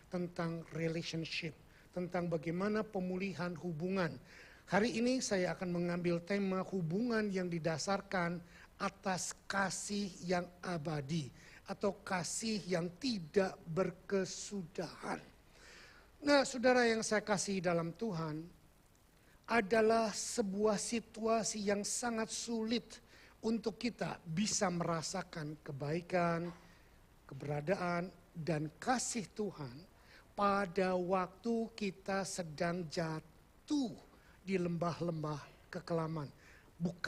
tentang relationship, tentang bagaimana pemulihan hubungan. Hari ini saya akan mengambil tema hubungan yang didasarkan atas kasih yang abadi atau kasih yang tidak berkesudahan. Nah, saudara yang saya kasih dalam Tuhan, adalah sebuah situasi yang sangat sulit untuk kita bisa merasakan kebaikan, keberadaan, dan kasih Tuhan pada waktu kita sedang jatuh di lembah-lembah kekelaman.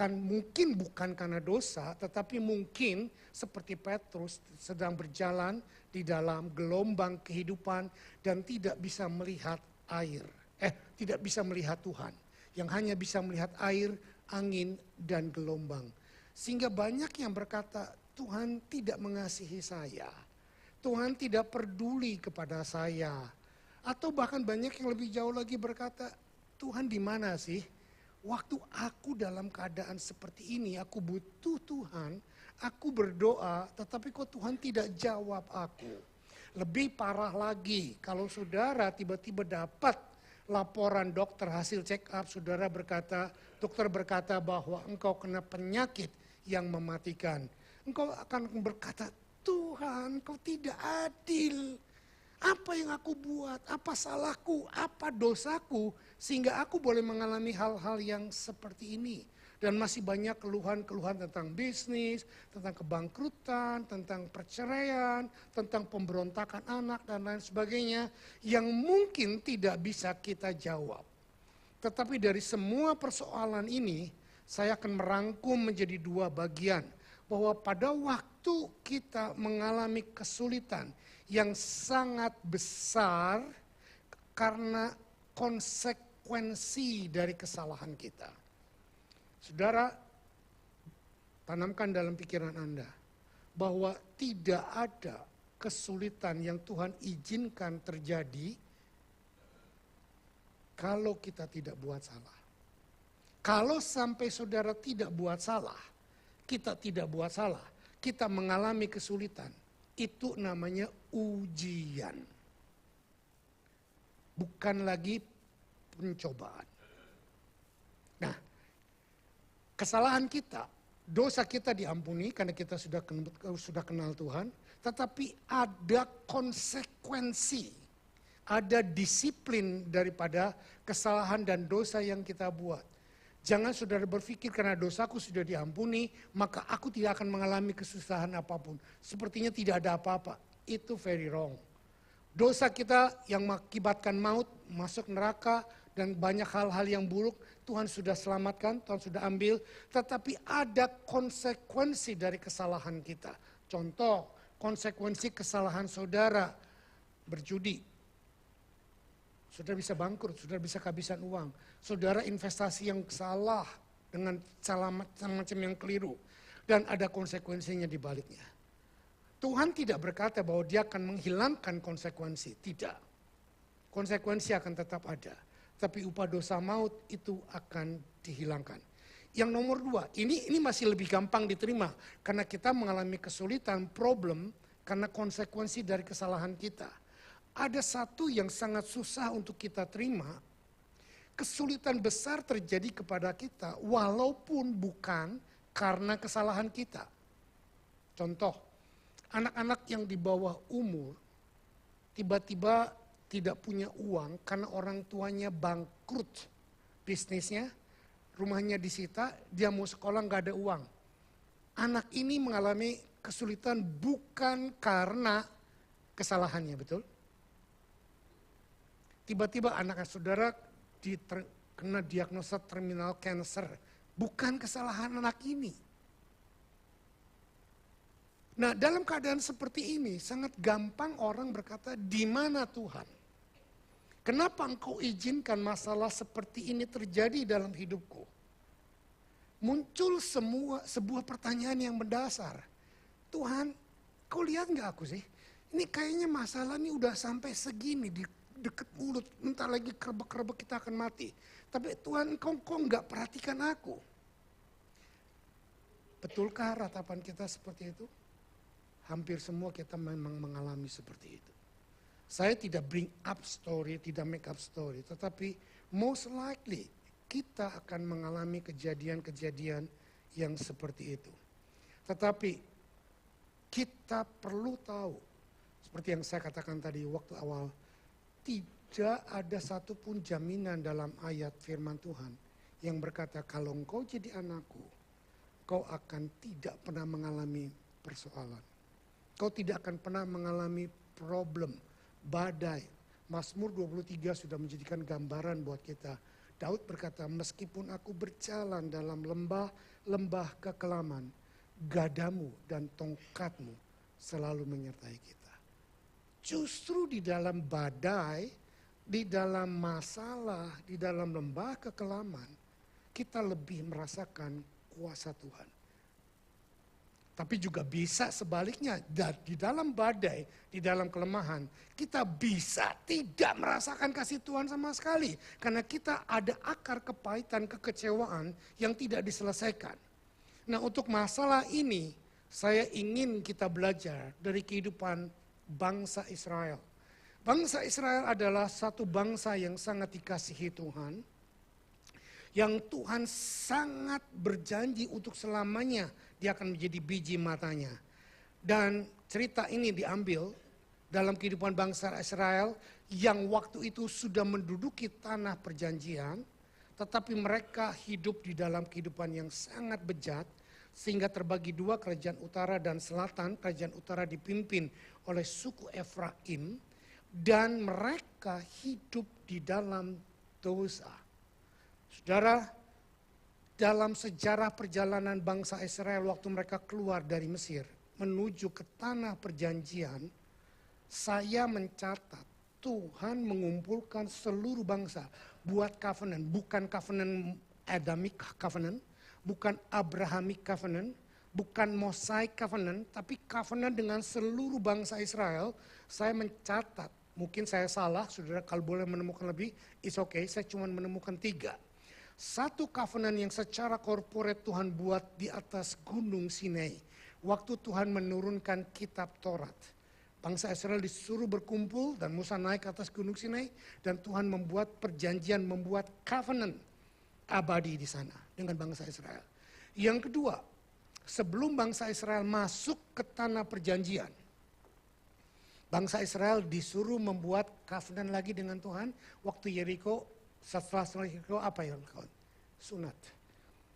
Mungkin bukan karena dosa, tetapi mungkin seperti Petrus sedang berjalan di dalam gelombang kehidupan dan tidak bisa melihat air. Tidak bisa melihat Tuhan. Yang hanya bisa melihat air, angin, dan gelombang. Sehingga banyak yang berkata, Tuhan tidak mengasihi saya. Tuhan tidak peduli kepada saya. Atau bahkan banyak yang lebih jauh lagi berkata, Tuhan di mana sih? Waktu aku dalam keadaan seperti ini, aku butuh Tuhan, aku berdoa, tetapi kok Tuhan tidak jawab aku. Lebih parah lagi, kalau saudara tiba-tiba dapat laporan dokter hasil check up, dokter berkata bahwa engkau kena penyakit yang mematikan. Engkau akan berkata, Tuhan engkau tidak adil. Apa yang aku buat, apa salahku, apa dosaku, sehingga aku boleh mengalami hal-hal yang seperti ini. Dan masih banyak keluhan-keluhan tentang bisnis, tentang kebangkrutan, tentang perceraian, tentang pemberontakan anak dan lain sebagainya. Yang mungkin tidak bisa kita jawab. Tetapi dari semua persoalan ini, saya akan merangkum menjadi dua bagian. Bahwa pada waktu kita mengalami kesulitan yang sangat besar karena konsekuensi dari kesalahan kita. Saudara, tanamkan dalam pikiran Anda bahwa tidak ada kesulitan yang Tuhan izinkan terjadi kalau kita tidak buat salah. Kalau sampai saudara tidak buat salah, kita tidak buat salah, kita mengalami kesulitan, itu namanya ujian. Bukan lagi pencobaan. Nah, kesalahan kita, dosa kita diampuni karena kita sudah kenal Tuhan. Tetapi ada konsekuensi, ada disiplin daripada kesalahan dan dosa yang kita buat. Jangan saudara berpikir karena dosaku sudah diampuni, maka aku tidak akan mengalami kesusahan apapun. Sepertinya tidak ada apa-apa. Itu very wrong. Dosa kita yang mengakibatkan maut, masuk neraka, dan banyak hal-hal yang buruk, Tuhan sudah selamatkan, Tuhan sudah ambil. Tetapi ada konsekuensi dari kesalahan kita. Contoh, konsekuensi kesalahan saudara berjudi. Saudara bisa bangkrut, saudara bisa kehabisan uang. Saudara investasi yang salah dengan macam yang keliru. Dan ada konsekuensinya di baliknya. Tuhan tidak berkata bahwa dia akan menghilangkan konsekuensi. Tidak. Konsekuensi akan tetap ada. Tapi upah dosa maut itu akan dihilangkan. Yang nomor dua, ini masih lebih gampang diterima. Karena kita mengalami kesulitan, problem, karena konsekuensi dari kesalahan kita. Ada satu yang sangat susah untuk kita terima. Kesulitan besar terjadi kepada kita walaupun bukan karena kesalahan kita. Contoh, anak-anak yang di bawah umur tiba-tiba tidak punya uang karena orang tuanya bangkrut bisnisnya, rumahnya disita, dia mau sekolah nggak ada uang. Anak ini mengalami kesulitan bukan karena kesalahannya, betul? Tiba-tiba anak saudara kena diagnosa terminal cancer, bukan kesalahan anak ini. Nah, dalam keadaan seperti ini sangat gampang orang berkata, di mana Tuhan? Kenapa engkau izinkan masalah seperti ini terjadi dalam hidupku? Muncul sebuah pertanyaan yang mendasar. Tuhan, kau lihat nggak aku sih? Ini kayaknya masalah ini udah sampai segini di dekat mulut. Bentar lagi kerebek-kerebek kita akan mati. Tapi Tuhan, kau nggak perhatikan aku? Betulkah ratapan kita seperti itu? Hampir semua kita memang mengalami seperti itu. Saya tidak bring up story, tidak make up story, tetapi most likely kita akan mengalami kejadian-kejadian yang seperti itu. Tetapi kita perlu tahu, seperti yang saya katakan tadi waktu awal, tidak ada satupun jaminan dalam ayat firman Tuhan yang berkata kalau engkau jadi anakku, kau akan tidak pernah mengalami persoalan. Kau tidak akan pernah mengalami problem, badai. Mazmur 23 sudah menjadikan gambaran buat kita. Daud berkata, meskipun aku berjalan dalam lembah kekelaman, gadamu dan tongkatmu selalu menyertai kita. Justru di dalam badai, di dalam masalah, di dalam lembah kekelaman, kita lebih merasakan kuasa Tuhan. Tapi juga bisa sebaliknya, di dalam badai, di dalam kelemahan, kita bisa tidak merasakan kasih Tuhan sama sekali. Karena kita ada akar kepahitan, kekecewaan yang tidak diselesaikan. Nah, untuk masalah ini, saya ingin kita belajar dari kehidupan bangsa Israel. Bangsa Israel adalah satu bangsa yang sangat dikasihi Tuhan, yang Tuhan sangat berjanji untuk selamanya dia akan menjadi biji matanya. Dan cerita ini diambil dalam kehidupan bangsa Israel yang waktu itu sudah menduduki tanah perjanjian, tetapi mereka hidup di dalam kehidupan yang sangat bejat, sehingga terbagi dua, kerajaan utara dan selatan. Kerajaan utara dipimpin oleh suku Efraim, dan mereka hidup di dalam dosa. Saudara, dalam sejarah perjalanan bangsa Israel waktu mereka keluar dari Mesir menuju ke tanah perjanjian, saya mencatat Tuhan mengumpulkan seluruh bangsa buat covenant, bukan covenant Adamic covenant, bukan Abrahamic covenant, bukan Mosaic covenant, tapi covenant dengan seluruh bangsa Israel. Saya mencatat, mungkin saya salah, saudara kalau boleh menemukan lebih, it's okay, saya cuma menemukan 3. Satu covenant yang secara korporat Tuhan buat di atas gunung Sinai. Waktu Tuhan menurunkan kitab Taurat. Bangsa Israel disuruh berkumpul dan Musa naik ke atas gunung Sinai. Dan Tuhan membuat perjanjian, membuat covenant abadi di sana dengan bangsa Israel. Yang kedua, sebelum bangsa Israel masuk ke tanah perjanjian, bangsa Israel disuruh membuat covenant lagi dengan Tuhan. Waktu Yeriko, setelah Yeriko apa yang kawan? Sunat.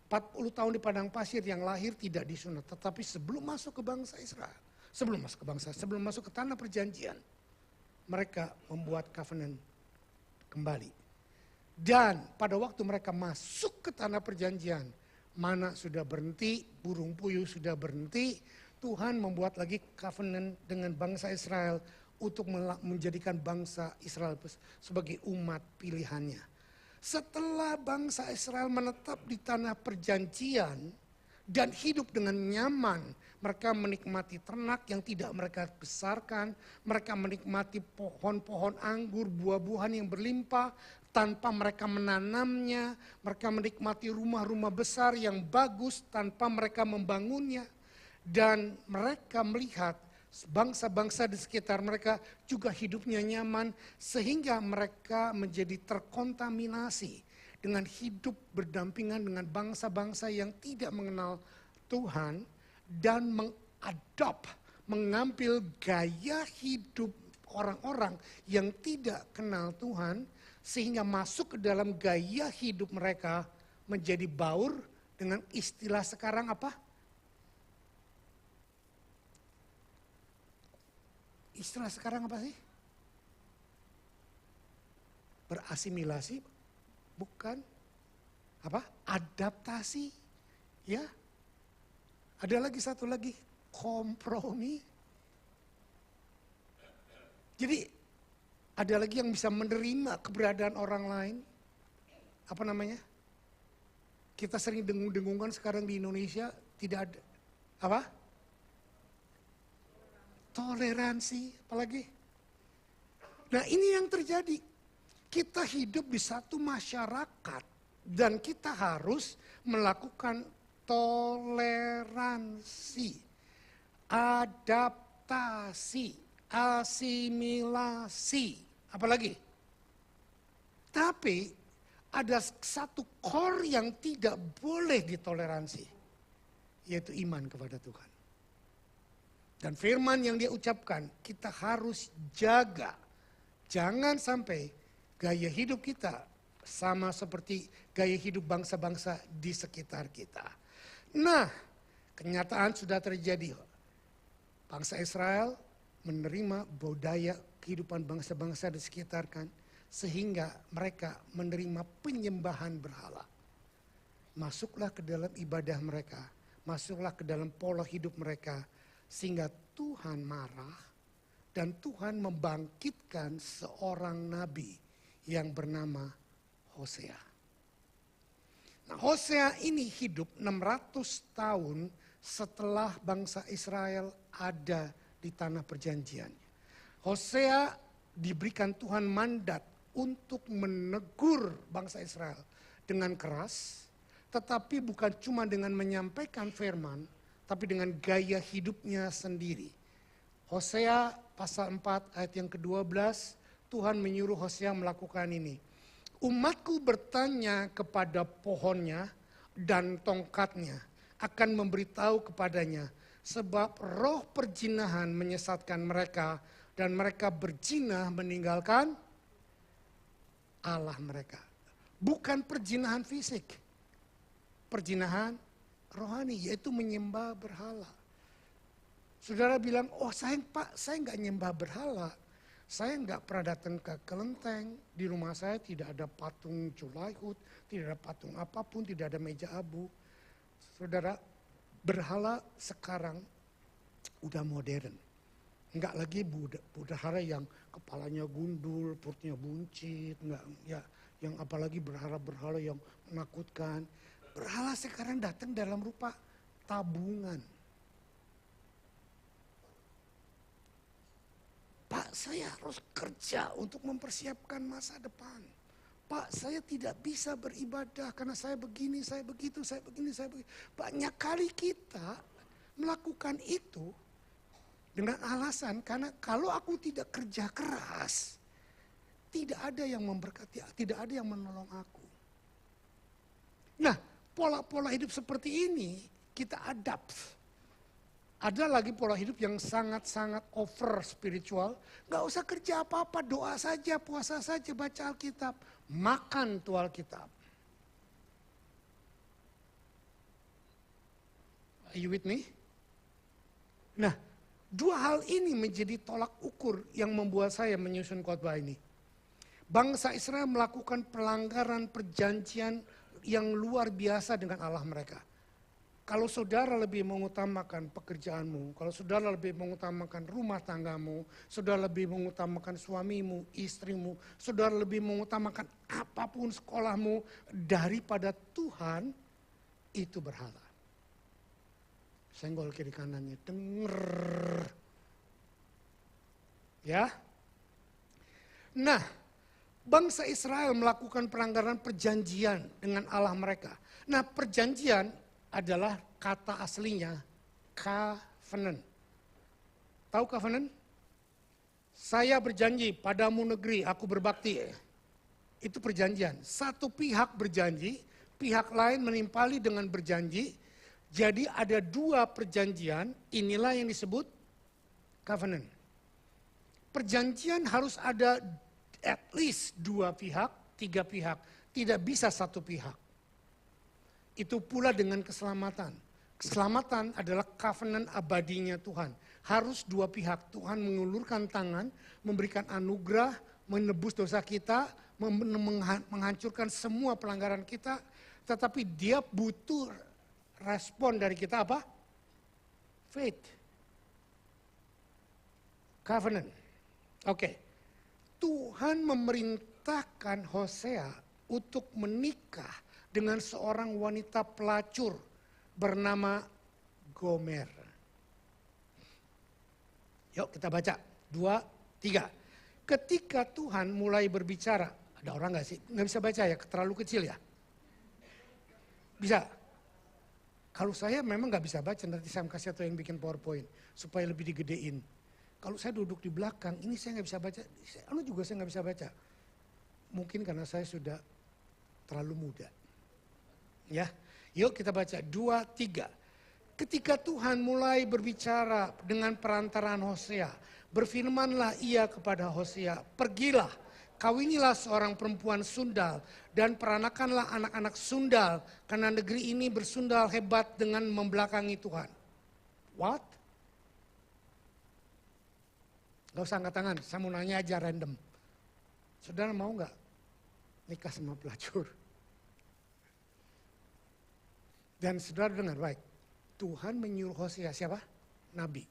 40 tahun di padang pasir yang lahir tidak disunat. Tetapi sebelum masuk ke bangsa Israel, sebelum masuk ke tanah perjanjian, mereka membuat covenant kembali. Dan pada waktu mereka masuk ke tanah perjanjian, mana sudah berhenti, burung puyuh sudah berhenti, Tuhan membuat lagi covenant dengan bangsa Israel untuk menjadikan bangsa Israel sebagai umat pilihannya. Setelah bangsa Israel menetap di tanah perjanjian dan hidup dengan nyaman, mereka menikmati ternak yang tidak mereka besarkan, mereka menikmati pohon-pohon anggur, buah-buahan yang berlimpah tanpa mereka menanamnya, mereka menikmati rumah-rumah besar yang bagus tanpa mereka membangunnya, dan mereka melihat bangsa-bangsa di sekitar mereka juga hidupnya nyaman, sehingga mereka menjadi terkontaminasi dengan hidup berdampingan dengan bangsa-bangsa yang tidak mengenal Tuhan dan mengambil gaya hidup orang-orang yang tidak kenal Tuhan, sehingga masuk ke dalam gaya hidup mereka menjadi baur dengan istilah sekarang apa? Istilah sekarang apa sih? Berasimilasi, bukan? Apa? Adaptasi, ya. Ada lagi satu lagi, kompromi. Jadi ada lagi yang bisa menerima keberadaan orang lain. Apa namanya? Kita sering dengung-dengungkan sekarang di Indonesia tidak ada. Apa? Toleransi, apalagi. Nah, ini yang terjadi. Kita hidup di satu masyarakat dan kita harus melakukan toleransi, adaptasi. asimilasi. Apalagi? Tapi ada satu core yang tidak boleh ditoleransi, yaitu iman kepada Tuhan. Dan firman yang dia ucapkan, kita harus jaga. Jangan sampai gaya hidup kita sama seperti gaya hidup bangsa-bangsa di sekitar kita. Nah, kenyataan sudah terjadi. Bangsa Israel menerima budaya kehidupan bangsa-bangsa di sekitar kan, sehingga mereka menerima penyembahan berhala. Masuklah ke dalam ibadah mereka, masuklah ke dalam pola hidup mereka, sehingga Tuhan marah dan Tuhan membangkitkan seorang nabi yang bernama Hosea. Nah, Hosea ini hidup 600 tahun setelah bangsa Israel ada di tanah perjanjian. Hosea diberikan Tuhan mandat untuk menegur bangsa Israel dengan keras, tetapi bukan cuma dengan menyampaikan firman, tapi dengan gaya hidupnya sendiri. Hosea pasal 4 ayat yang ke-12, Tuhan menyuruh Hosea melakukan ini. Umatku bertanya kepada pohonnya dan tongkatnya, akan memberitahu kepadanya, sebab roh perjinahan menyesatkan mereka, dan mereka berjinah meninggalkan Allah mereka. Bukan perjinahan fisik, perjinahan rohani, yaitu menyembah berhala. Saudara bilang, oh Pak, saya nggak nyembah berhala. Saya nggak pernah datang ke kelenteng, di rumah saya tidak ada patung Julaihut, tidak ada patung apapun, tidak ada meja abu. Saudara, berhala sekarang udah modern. Enggak lagi berhala yang kepalanya gundul, perutnya buncit, enggak ya, yang apalagi berhala-berhala yang menakutkan. Berhala sekarang datang dalam rupa tabungan. Pak, saya harus kerja untuk mempersiapkan masa depan. Pak, saya tidak bisa beribadah karena saya begini, saya begitu, saya begini, saya begitu. Banyak kali kita melakukan itu dengan alasan karena kalau aku tidak kerja keras, tidak ada yang memberkati, tidak ada yang menolong aku. Nah, pola-pola hidup seperti ini kita adapt. Ada lagi pola hidup yang sangat-sangat over spiritual. Gak usah kerja apa-apa, doa saja, puasa saja, baca Alkitab. Makan tuh Alkitab. Are you with me? Nah, dua hal ini menjadi tolak ukur yang membuat saya menyusun khotbah ini. Bangsa Israel melakukan pelanggaran perjanjian yang luar biasa dengan Allah mereka. Kalau saudara lebih mengutamakan pekerjaanmu, kalau saudara lebih mengutamakan rumah tanggamu, saudara lebih mengutamakan suamimu, istrimu, saudara lebih mengutamakan apapun sekolahmu daripada Tuhan, itu berhala. Senggol kiri kanannya, denger. Ya. Nah, bangsa Israel melakukan pelanggaran perjanjian dengan Allah mereka. Nah, perjanjian adalah kata aslinya covenant. Tahu covenant? Saya berjanji padamu negeri, aku berbakti. Itu perjanjian. Satu pihak berjanji, pihak lain menimpali dengan berjanji. Jadi ada dua perjanjian, inilah yang disebut covenant. Perjanjian harus ada at least dua pihak, tiga pihak. Tidak bisa satu pihak. Itu pula dengan keselamatan. Keselamatan adalah covenant abadinya Tuhan. Harus dua pihak. Tuhan mengulurkan tangan, memberikan anugerah, menebus dosa kita, menghancurkan semua pelanggaran kita. Tetapi dia butuh respon dari kita apa? Faith. Covenant. Oke. Tuhan memerintahkan Hosea untuk menikah dengan seorang wanita pelacur bernama Gomer. Yuk kita baca, 2, 3. Ketika Tuhan mulai berbicara, ada orang gak sih? Gak bisa baca ya, terlalu kecil ya? Bisa? Kalau saya memang gak bisa baca, nanti saya kasih atau yang bikin PowerPoint, supaya lebih digedein. kalau saya duduk di belakang, ini saya nggak bisa baca, anu juga saya nggak bisa baca. Mungkin karena saya sudah terlalu muda. Ya, yuk kita baca 2, 3. Ketika Tuhan mulai berbicara dengan perantaraan Hosea, berfirmanlah ia kepada Hosea, pergilah, kawinilah seorang perempuan sundal dan peranakanlah anak-anak sundal, karena negeri ini bersundal hebat dengan membelakangi Tuhan. What? Gak usah angkat tangan, saya mau nanya aja random. Saudara mau gak nikah sama pelacur? Dan saudara dengar baik, Tuhan menyuruh Hosea siapa? Nabi.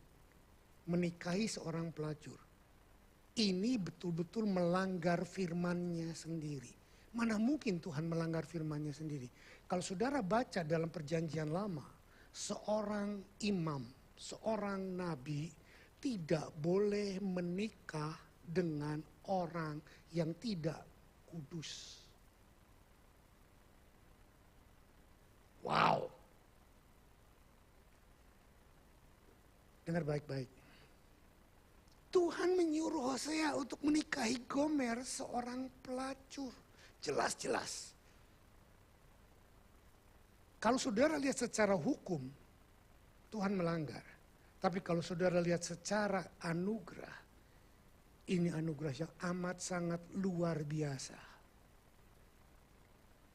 Menikahi seorang pelacur. Ini betul-betul melanggar firman-Nya sendiri. Mana mungkin Tuhan melanggar firman-Nya sendiri? Kalau saudara baca dalam perjanjian lama, seorang imam, seorang nabi tidak boleh menikah dengan orang yang tidak kudus. Wow. Dengar baik-baik. Tuhan menyuruh Hosea untuk menikahi Gomer, seorang pelacur. Jelas-jelas. Kalau saudara lihat secara hukum, Tuhan melanggar. Tapi kalau saudara lihat secara anugerah, ini anugerah yang amat sangat luar biasa.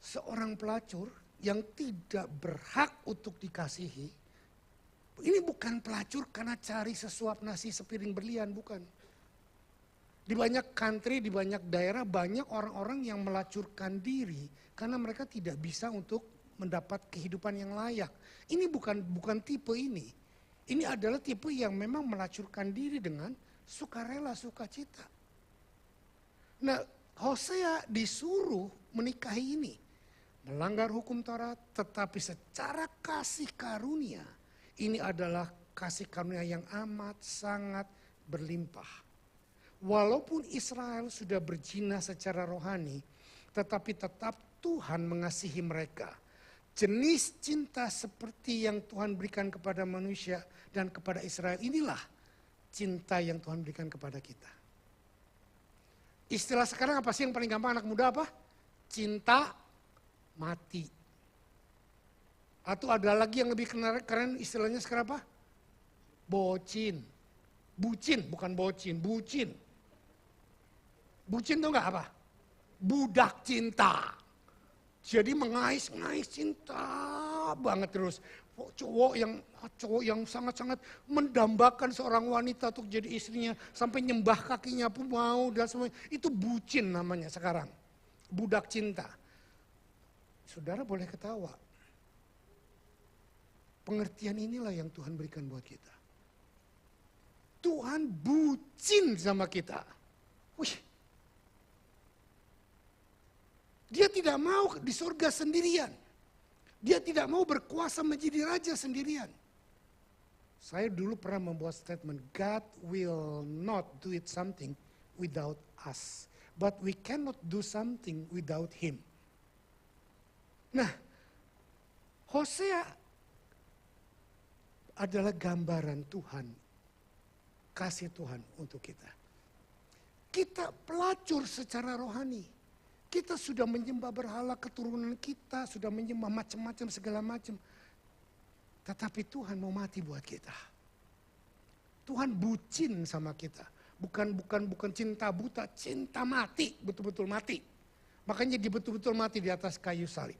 Seorang pelacur yang tidak berhak untuk dikasihi, ini bukan pelacur karena cari sesuap nasi sepiring berlian, bukan. Di banyak country, di banyak daerah, banyak orang-orang yang melacurkan diri karena mereka tidak bisa untuk mendapat kehidupan yang layak. Ini bukan tipe ini. Ini adalah tipe yang memang melacurkan diri dengan sukarela, sukacita. Nah, Hosea disuruh menikahi ini. Melanggar hukum Taurat, tetapi secara kasih karunia, ini adalah kasih karunia yang amat sangat berlimpah. Walaupun Israel sudah berzina secara rohani, tetapi tetap Tuhan mengasihi mereka. Jenis cinta seperti yang Tuhan berikan kepada manusia dan kepada Israel, inilah cinta yang Tuhan berikan kepada kita. Istilah sekarang apa sih yang paling gampang anak muda apa? Cinta mati. Atau ada lagi yang lebih keren istilahnya sekarang apa? Bocin. Bucin, bukan bocin, bucin. Bucin itu enggak apa? Budak cinta. Jadi mengais-ngais cinta banget terus. Cowok yang sangat-sangat mendambakan seorang wanita untuk jadi istrinya. Sampai nyembah kakinya pun mau dan semuanya. Itu bucin namanya sekarang. Budak cinta. Saudara boleh ketawa. Pengertian inilah yang Tuhan berikan buat kita. Tuhan bucin sama kita. Wih. Dia tidak mau di surga sendirian. Dia tidak mau berkuasa menjadi raja sendirian. Saya dulu pernah membuat statement, God will not do it something without us. But we cannot do something without Him. Nah, Hosea adalah gambaran Tuhan, kasih Tuhan untuk kita. Kita pelacur secara rohani. Kita sudah menyembah berhala, keturunan kita sudah menyembah macam-macam segala macam. Tetapi Tuhan mau mati buat kita. Tuhan bucin sama kita. Bukan cinta buta, cinta mati, betul-betul mati. Makanya dia betul-betul mati di atas kayu salib.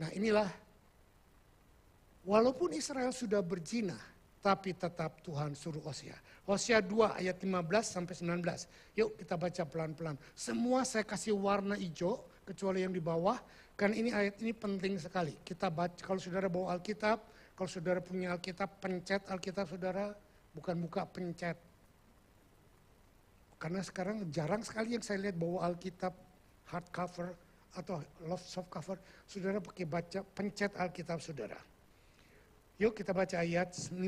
Nah inilah, walaupun Israel sudah berzina, tapi tetap Tuhan suruh Hosea. Hosea 2 ayat 15 sampai 19. Yuk kita baca pelan-pelan. Semua saya kasih warna hijau, kecuali yang di bawah. Karena ini ayat ini penting sekali. Kita baca, kalau saudara bawa Alkitab, kalau saudara punya Alkitab, pencet Alkitab saudara, bukan buka pencet. Karena sekarang jarang sekali yang saya lihat bawa Alkitab hardcover atau soft cover. Saudara pakai baca, pencet Alkitab saudara. Yuk kita baca ayat 15.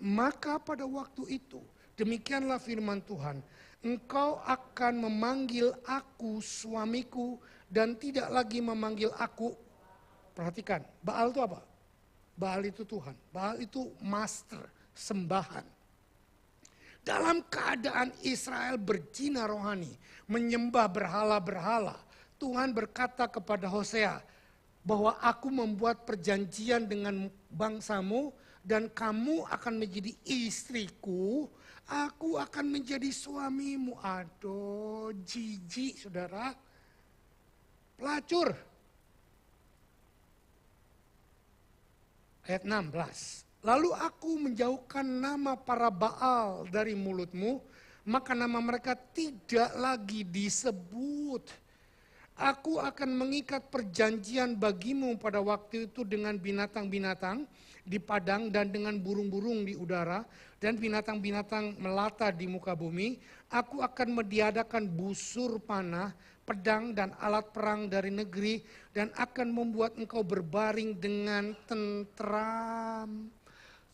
Maka pada waktu itu, demikianlah firman Tuhan. Engkau akan memanggil aku suamiku dan tidak lagi memanggil aku. Perhatikan, Baal itu apa? Baal itu Tuhan. Baal itu master, sembahan. dalam keadaan Israel berzina rohani, menyembah berhala-berhala, Tuhan berkata kepada Hosea bahwa aku membuat perjanjian dengan bangsamu dan kamu akan menjadi istriku, aku akan menjadi suamimu. Aduh, jijik saudara. Pelacur. Ayat 16. Lalu aku menjauhkan nama para Baal dari mulutmu, maka nama mereka tidak lagi disebut. Aku akan mengikat perjanjian bagimu pada waktu itu dengan binatang-binatang di padang dan dengan burung-burung di udara dan binatang-binatang melata di muka bumi. Aku akan meniadakan busur panah, pedang dan alat perang dari negeri dan akan membuat engkau berbaring dengan tentram.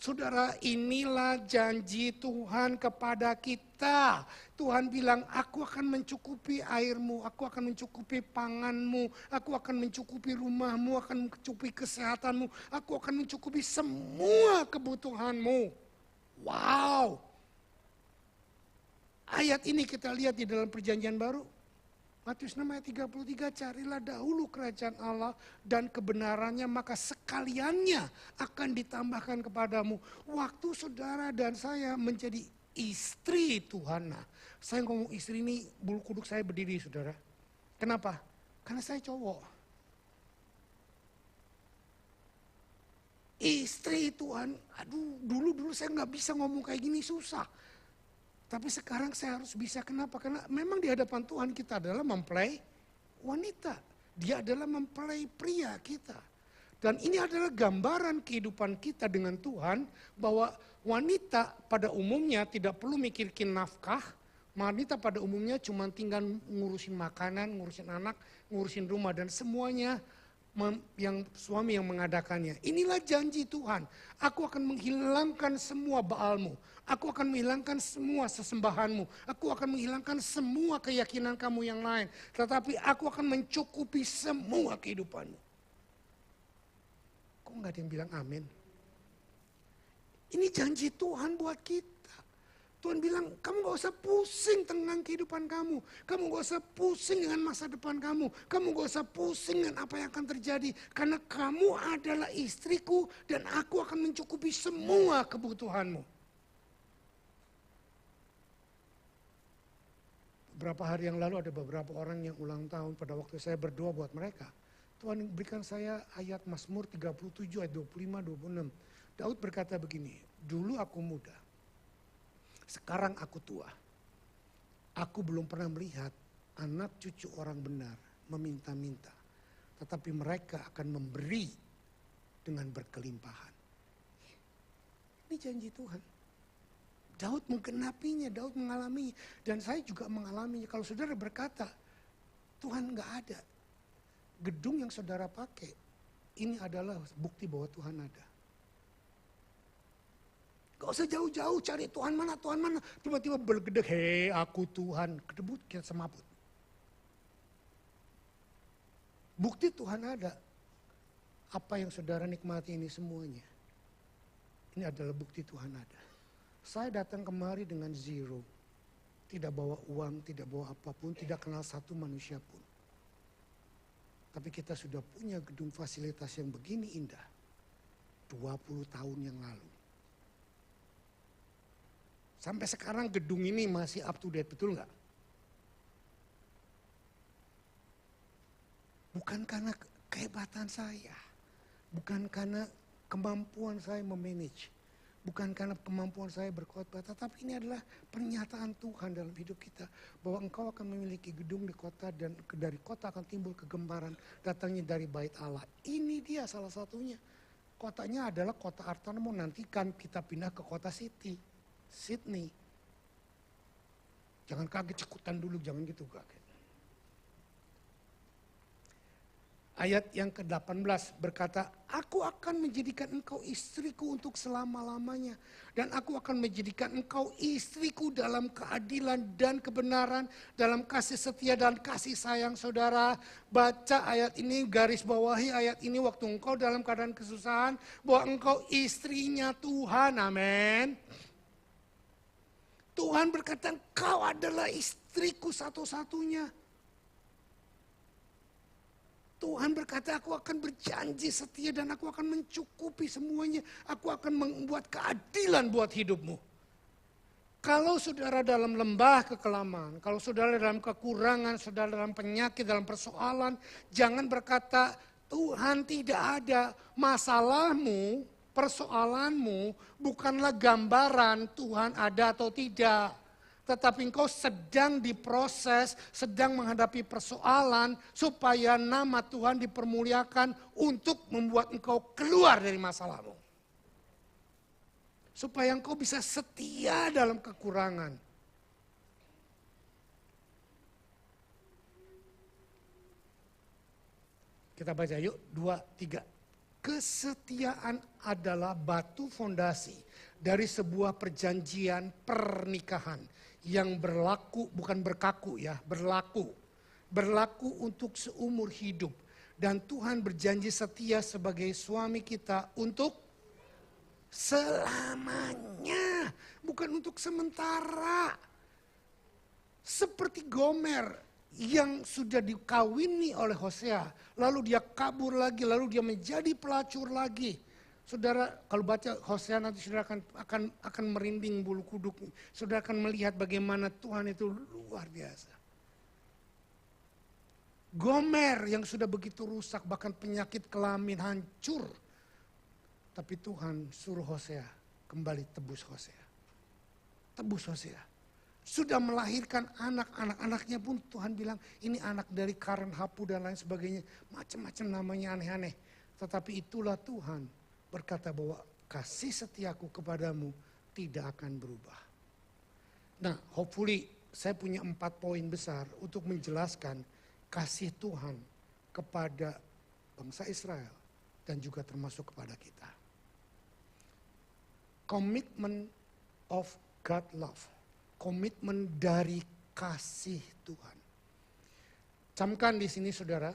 Saudara, inilah janji Tuhan kepada kita. Tuhan bilang, aku akan mencukupi airmu, aku akan mencukupi panganmu, aku akan mencukupi rumahmu, akan mencukupi kesehatanmu, aku akan mencukupi semua kebutuhanmu. Wow. Ayat ini kita lihat di dalam perjanjian baru. Matius 6 ayat 33, carilah dahulu kerajaan Allah dan kebenarannya, maka sekaliannya akan ditambahkan kepadamu. Waktu saudara dan saya menjadi istri Tuhan. Nah, saya ngomong istri ini bulu kuduk saya berdiri saudara. Kenapa? Karena saya cowok. Istri Tuhan, aduh dulu saya nggak bisa ngomong kayak gini, susah. Tapi sekarang saya harus bisa, kenapa? Karena memang di hadapan Tuhan kita adalah mempelai wanita. Dia adalah mempelai pria kita. Dan ini adalah gambaran kehidupan kita dengan Tuhan, bahwa wanita pada umumnya tidak perlu mikirin nafkah. Wanita pada umumnya cuma tinggal ngurusin makanan, ngurusin anak, ngurusin rumah, dan semuanya yang suami yang mengadakannya. Inilah janji Tuhan. Aku akan menghilangkan semua Baalmu. Aku akan menghilangkan semua sesembahanmu. Aku akan menghilangkan semua keyakinan kamu yang lain. Tetapi aku akan mencukupi semua kehidupanmu. Kok nggak ada yang bilang amin? Ini janji Tuhan buat kita. Tuhan bilang, kamu gak usah pusing tentang kehidupan kamu. Kamu gak usah pusing dengan masa depan kamu. Kamu gak usah pusing dengan apa yang akan terjadi. Karena kamu adalah istriku dan aku akan mencukupi semua kebutuhanmu. Beberapa hari yang lalu ada beberapa orang yang ulang tahun, pada waktu saya berdoa buat mereka. Tuhan berikan saya ayat Mazmur 37 ayat 25-26. Daud berkata begini, dulu aku muda. Sekarang aku tua. Aku belum pernah melihat anak cucu orang benar meminta-minta. Tetapi mereka akan memberi dengan berkelimpahan. Ini janji Tuhan. Daud menggenapinya, Daud mengalaminya. Dan saya juga mengalaminya. Kalau saudara berkata, Tuhan gak ada. Gedung yang saudara pakai, ini adalah bukti bahwa Tuhan ada. Gak usah jauh-jauh cari Tuhan mana. Tiba-tiba bergedek, hei aku Tuhan. Kedebut kita semaput. Bukti Tuhan ada. Apa yang saudara nikmati ini semuanya. Ini adalah bukti Tuhan ada. Saya datang kemari dengan zero. Tidak bawa uang, tidak bawa apapun, tidak kenal satu manusia pun. Tapi kita sudah punya gedung fasilitas yang begini indah. 20 tahun yang lalu. Sampai sekarang gedung ini masih up to date, betul nggak? Bukan karena kehebatan saya. Bukan karena kemampuan saya memanage. Bukan karena kemampuan saya berkhotbah. Tetapi ini adalah pernyataan Tuhan dalam hidup kita. Bahwa engkau akan memiliki gedung di kota dan dari kota akan timbul kegembaran datangnya dari bait Allah. Ini dia salah satunya. Kotanya adalah kota Artarmon, nanti kan kita pindah ke kota City. Sydney. Jangan kaget, cekutan dulu, jangan gitu kaget. Ayat yang ke-18 berkata, aku akan menjadikan engkau istriku untuk selama-lamanya. Dan aku akan menjadikan engkau istriku dalam keadilan dan kebenaran, dalam kasih setia dan kasih sayang. Saudara, baca ayat ini, garis bawahi ayat ini waktu engkau dalam keadaan kesusahan, bahwa engkau istrinya Tuhan, amin. Tuhan berkata, kau adalah istriku satu-satunya. Tuhan berkata, aku akan berjanji setia dan aku akan mencukupi semuanya. Aku akan membuat keadilan buat hidupmu. Kalau saudara dalam lembah kekelaman, kalau saudara dalam kekurangan, saudara dalam penyakit, dalam persoalan, jangan berkata, Tuhan tidak ada. Masalahmu, persoalanmu bukanlah gambaran Tuhan ada atau tidak. Tetapi engkau sedang diproses, sedang menghadapi persoalan supaya nama Tuhan dipermuliakan untuk membuat engkau keluar dari masalahmu. Supaya engkau bisa setia dalam kekurangan. Kita baca yuk, 2, 3. Kesetiaan adalah batu fondasi dari sebuah perjanjian pernikahan yang berlaku, bukan berkaku ya, berlaku. Berlaku untuk seumur hidup. Dan Tuhan berjanji setia sebagai suami kita untuk selamanya. Bukan untuk sementara. Seperti Gomer yang sudah dikawini oleh Hosea. Lalu dia kabur lagi, lalu dia menjadi pelacur lagi. Saudara kalau baca Hosea nanti saudara akan merinding bulu kuduk. Saudara akan melihat bagaimana Tuhan itu luar biasa. Gomer yang sudah begitu rusak, bahkan penyakit kelamin hancur. Tapi Tuhan suruh Hosea kembali tebus Hosea. Tebus Hosea. Sudah melahirkan anak-anaknya pun Tuhan bilang ini anak dari Karen Hapu dan lain sebagainya. Macam-macam namanya aneh-aneh. Tetapi itulah Tuhan berkata bahwa kasih setiaku kepadamu tidak akan berubah. Nah, hopefully saya punya 4 poin besar untuk menjelaskan kasih Tuhan kepada bangsa Israel dan juga termasuk kepada kita. Commitment of God love. Komitmen dari kasih Tuhan. Camkan di sini saudara,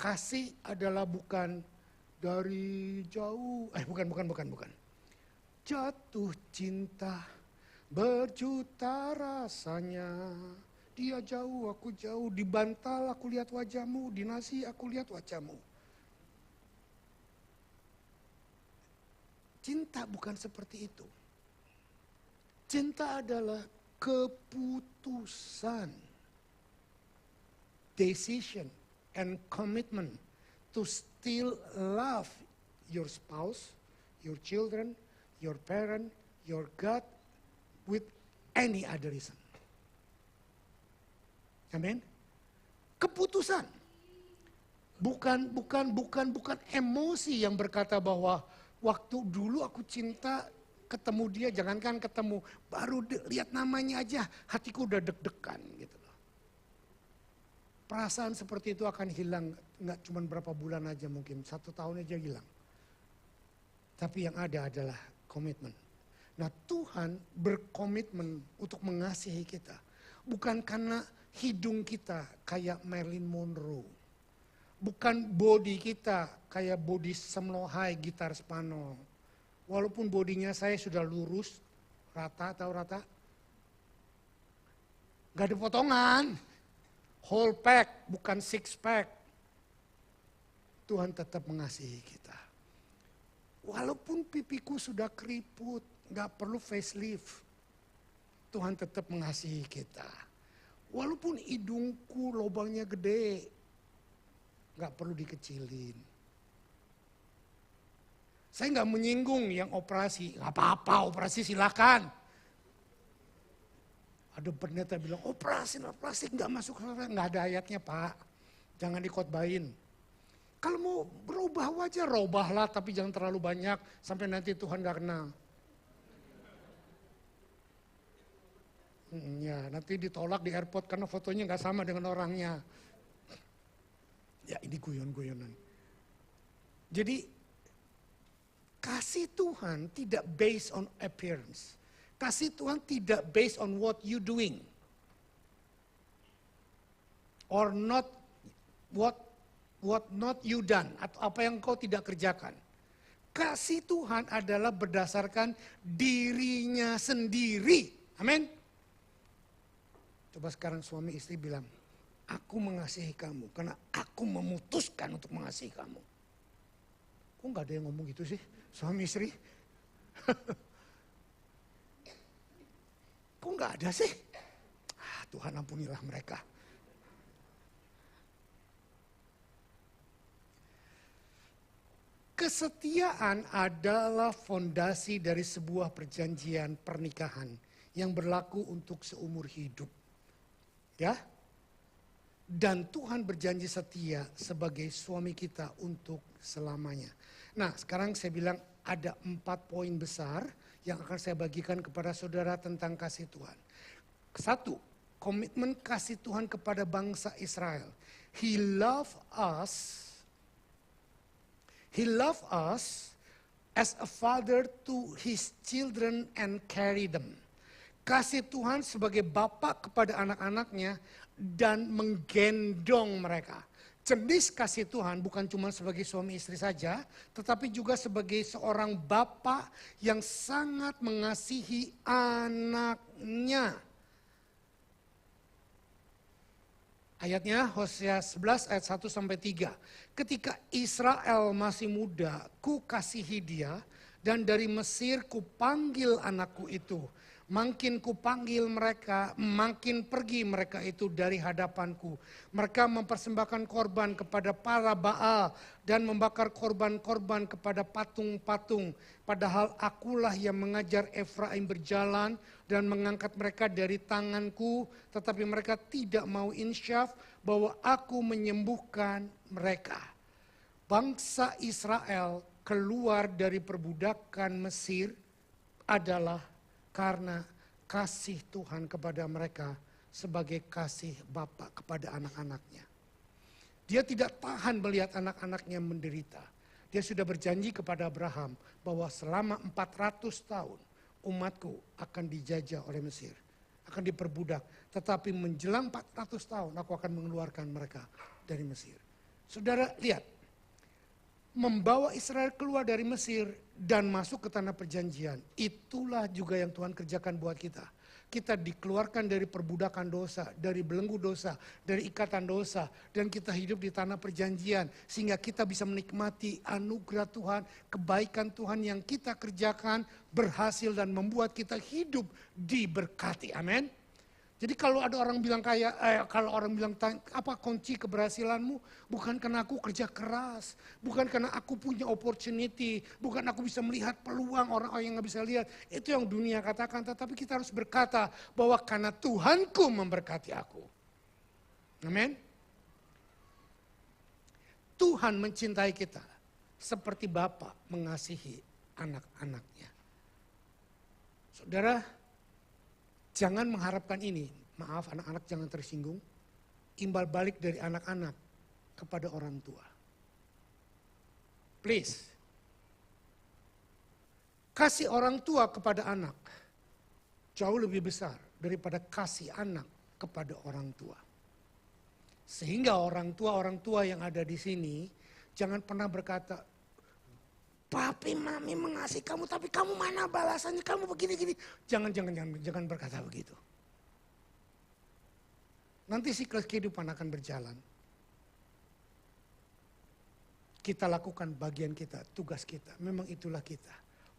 kasih adalah bukan dari jauh, bukan. Jatuh cinta, berjuta rasanya. Dia jauh, aku jauh. Di bantal aku lihat wajahmu, di nasi aku lihat wajahmu. Cinta bukan seperti itu. Cinta adalah keputusan, decision and commitment to still love your spouse, your children, your parent, your God with any other reason. Amin. Keputusan. Bukan emosi yang berkata bahwa waktu dulu aku cinta ketemu dia, jangankan ketemu, baru lihat namanya aja hatiku udah deg-degan gitu loh. Perasaan seperti itu akan hilang, nggak cuma berapa bulan aja mungkin, 1 tahun aja hilang. Tapi yang ada adalah komitmen. Nah Tuhan berkomitmen untuk mengasihi kita. Bukan karena hidung kita kayak Marilyn Monroe. Bukan body kita kayak body Semlohai gitar Spanyol. Walaupun bodinya saya sudah lurus, rata, tahu rata? Gak ada potongan. Whole pack, bukan 6 pack. Tuhan tetap mengasihi kita. Walaupun pipiku sudah keriput, gak perlu facelift. Tuhan tetap mengasihi kita. Walaupun hidungku lubangnya gede, gak perlu dikecilin. Saya nggak menyinggung yang operasi, nggak apa-apa operasi silakan. Ada pendeta bilang operasi nggak masuk surga, nggak ada ayatnya Pak. Jangan dikotbahin. Kalau mau berubah wajah, robahlah tapi jangan terlalu banyak sampai nanti Tuhan nggak kenal. Ya nanti ditolak di airport karena fotonya nggak sama dengan orangnya. Ya ini guyon-guyonan. Jadi kasih Tuhan tidak based on appearance. Kasih Tuhan tidak based on what you doing. Or not what not you done. Atau apa yang kau tidak kerjakan. Kasih Tuhan adalah berdasarkan dirinya sendiri. Amin. Coba sekarang suami istri bilang, aku mengasihi kamu karena aku memutuskan untuk mengasihi kamu. Kok nggak ada yang ngomong gitu sih, suami istri? Kok nggak ada sih? Tuhan ampunilah mereka. Kesetiaan adalah fondasi dari sebuah perjanjian pernikahan yang berlaku untuk seumur hidup. Ya. Dan Tuhan berjanji setia sebagai suami kita untuk selamanya. Nah, sekarang saya bilang ada 4 poin besar yang akan saya bagikan kepada saudara tentang kasih Tuhan. 1, komitmen kasih Tuhan kepada bangsa Israel. He loved us as a father to his children and carry them. Kasih Tuhan sebagai bapak kepada anak-anaknya dan menggendong mereka. Jenis kasih Tuhan bukan cuma sebagai suami istri saja, tetapi juga sebagai seorang bapak yang sangat mengasihi anaknya. Ayatnya Hosea 11 ayat 1-3. Ketika Israel masih muda, ku kasihi dia, dan dari Mesir ku panggil anakku itu. Makin ku panggil mereka, makin pergi mereka itu dari hadapanku. Mereka mempersembahkan korban kepada para Baal dan membakar korban-korban kepada patung-patung. Padahal akulah yang mengajar Efraim berjalan dan mengangkat mereka dari tanganku. Tetapi mereka tidak mau insyaf bahwa aku menyembuhkan mereka. Bangsa Israel keluar dari perbudakan Mesir adalah karena kasih Tuhan kepada mereka sebagai kasih Bapa kepada anak-anaknya. Dia tidak tahan melihat anak-anaknya menderita. Dia sudah berjanji kepada Abraham bahwa selama 400 tahun umatku akan dijajah oleh Mesir. Akan diperbudak. Tetapi menjelang 400 tahun aku akan mengeluarkan mereka dari Mesir. Saudara lihat. Membawa Israel keluar dari Mesir dan masuk ke tanah perjanjian. Itulah juga yang Tuhan kerjakan buat kita. Kita dikeluarkan dari perbudakan dosa, dari belenggu dosa, dari ikatan dosa. Dan kita hidup di tanah perjanjian. Sehingga kita bisa menikmati anugerah Tuhan, kebaikan Tuhan yang kita kerjakan berhasil dan membuat kita hidup diberkati. Amin. Jadi kalau ada orang bilang kalau orang bilang apa kunci keberhasilanmu? Bukan karena aku kerja keras, bukan karena aku punya opportunity, bukan aku bisa melihat peluang orang-orang yang nggak bisa lihat. Itu yang dunia katakan, tetapi kita harus berkata bahwa karena Tuhanku memberkati aku. Amin. Tuhan mencintai kita seperti Bapa mengasihi anak-anaknya. Saudara, jangan mengharapkan ini, maaf anak-anak jangan tersinggung, imbal balik dari anak-anak kepada orang tua. Please. Kasih orang tua kepada anak jauh lebih besar daripada kasih anak kepada orang tua. Sehingga orang tua yang ada di sini jangan pernah berkata, papi mami mengasihi kamu tapi kamu mana balasannya, kamu begini-gini. Jangan berkata begitu. Nanti siklus kehidupan akan berjalan. Kita lakukan bagian kita, tugas kita. Memang itulah kita.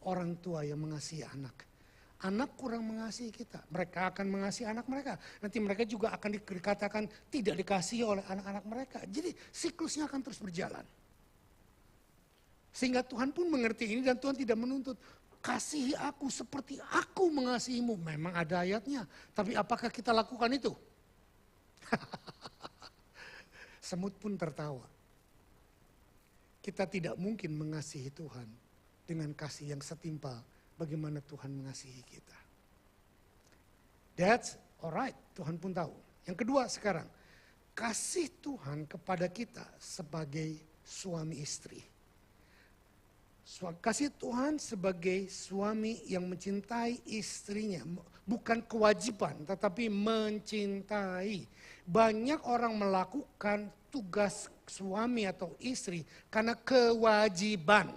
Orang tua yang mengasihi anak. Anak kurang mengasihi kita, mereka akan mengasihi anak mereka. Nanti mereka juga akan dikatakan tidak dikasihi oleh anak-anak mereka. Jadi siklusnya akan terus berjalan. Sehingga Tuhan pun mengerti ini dan Tuhan tidak menuntut. Kasihi aku seperti aku mengasihimu. Memang ada ayatnya. Tapi apakah kita lakukan itu? Semut pun tertawa. Kita tidak mungkin mengasihi Tuhan dengan kasih yang setimpal bagaimana Tuhan mengasihi kita. That's alright. Tuhan pun tahu. Yang kedua sekarang. Kasih Tuhan kepada kita sebagai suami istri. Kasih Tuhan sebagai suami yang mencintai istrinya. Bukan kewajiban tetapi mencintai. Banyak orang melakukan tugas suami atau istri karena kewajiban.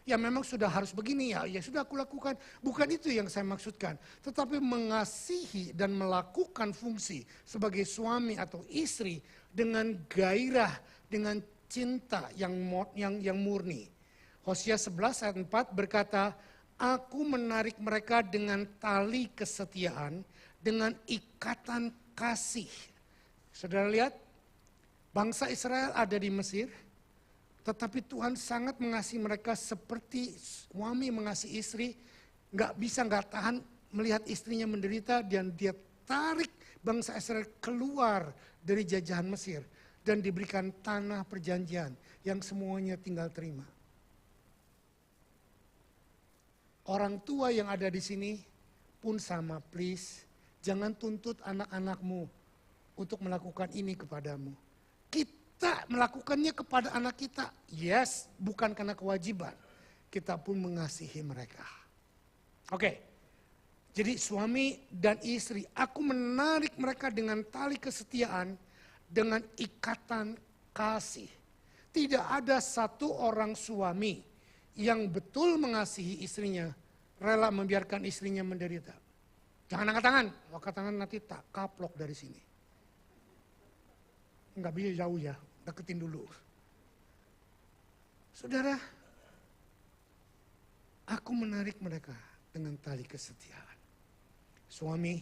ya memang sudah harus begini ya, ya sudah aku lakukan. Bukan itu yang saya maksudkan. Tetapi mengasihi dan melakukan fungsi sebagai suami atau istri dengan gairah, dengan cinta yang murni. Hosea 11 ayat 4 berkata, aku menarik mereka dengan tali kesetiaan, dengan ikatan kasih. Saudara lihat, bangsa Israel ada di Mesir, tetapi Tuhan sangat mengasihi mereka seperti suami mengasihi istri. Nggak tahan melihat istrinya menderita dan dia tarik bangsa Israel keluar dari jajahan Mesir. Dan diberikan tanah perjanjian yang semuanya tinggal terima. Orang tua yang ada di sini pun sama, please. Jangan tuntut anak-anakmu untuk melakukan ini kepadamu. Kita melakukannya kepada anak kita. Yes, bukan karena kewajiban. Kita pun mengasihi mereka. Oke, jadi suami dan istri, aku menarik mereka dengan tali kesetiaan, dengan ikatan kasih. Tidak ada satu orang suami yang betul mengasihi istrinya, rela membiarkan istrinya menderita. Jangan angkat tangan, angkat tangan nanti tak kaplok dari sini. Enggak bisa jauh ya, deketin dulu. Saudara, aku menarik mereka dengan tali kesetiaan. Suami,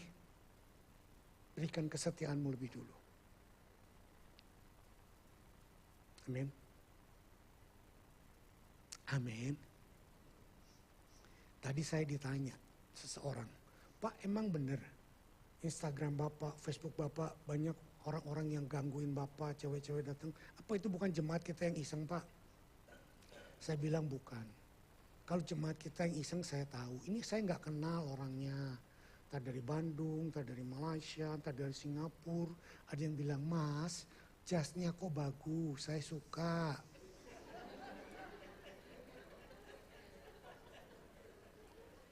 berikan kesetiaanmu lebih dulu. Amin. Amin. Tadi saya ditanya seseorang, Pak emang benar Instagram Bapak, Facebook Bapak banyak orang-orang yang gangguin Bapak, cewek-cewek datang. Apa itu bukan jemaat kita yang iseng Pak? Saya bilang bukan. Kalau jemaat kita yang iseng saya tahu. Ini saya nggak kenal orangnya. Entah dari Bandung, entah dari Malaysia, entah dari Singapura. Ada yang bilang, Mas jasnya kok bagus, saya suka.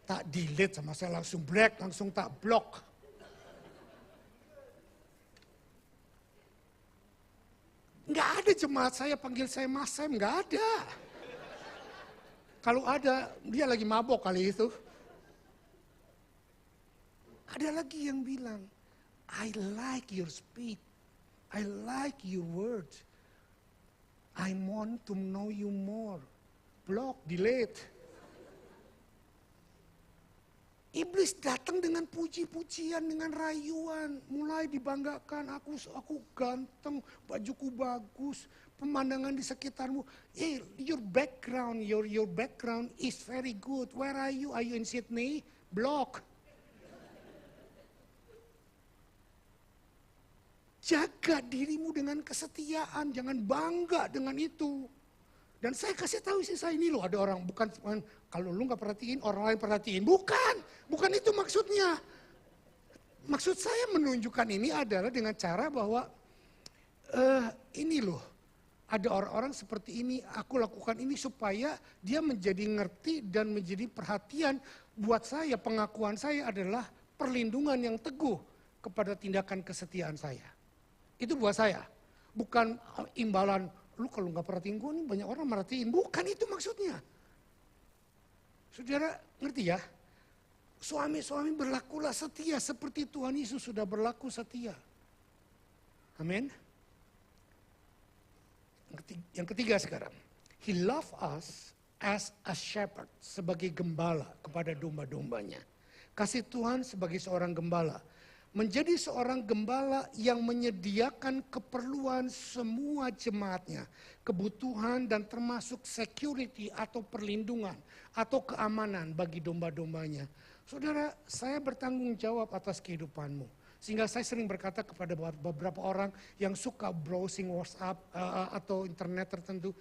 Tak delete sama saya langsung black, langsung tak block. Nggak ada jemaat saya panggil saya Mas Sam, nggak ada. Kalau ada, dia lagi mabok kali itu. Ada lagi yang bilang, I like your speech, I like your words, I want to know you more. Block, delete. Iblis datang dengan puji-pujian, dengan rayuan, mulai dibanggakan, aku ganteng, bajuku bagus, pemandangan di sekitarmu. Hey, your background is very good. Where are you? Are you in Sydney? Block. Jaga dirimu dengan kesetiaan, jangan bangga dengan itu. Dan saya kasih tahu istri saya ini loh, ada orang bukan kalau lu nggak perhatiin orang lain perhatiin, bukan itu maksudnya. Maksud saya menunjukkan ini adalah dengan cara bahwa ini loh, ada orang-orang seperti ini, aku lakukan ini supaya dia menjadi ngerti dan menjadi perhatian buat saya. Pengakuan saya adalah perlindungan yang teguh kepada tindakan kesetiaan saya. Itu buat saya, bukan imbalan. Lu kalau nggak perhatiin gue nih banyak orang merhatiin. Bukan itu maksudnya. Saudara ngerti ya? Suami-suami berlakulah setia seperti Tuhan Yesus sudah berlaku setia. Amin. Yang ketiga sekarang. He loved us as a shepherd. Sebagai gembala kepada domba-dombanya. Kasih Tuhan sebagai seorang gembala. Menjadi seorang gembala yang menyediakan keperluan semua jemaatnya. Kebutuhan dan termasuk security atau perlindungan atau keamanan bagi domba-dombanya. Saudara, saya bertanggung jawab atas kehidupanmu. Sehingga saya sering berkata kepada beberapa orang yang suka browsing WhatsApp atau internet tertentu.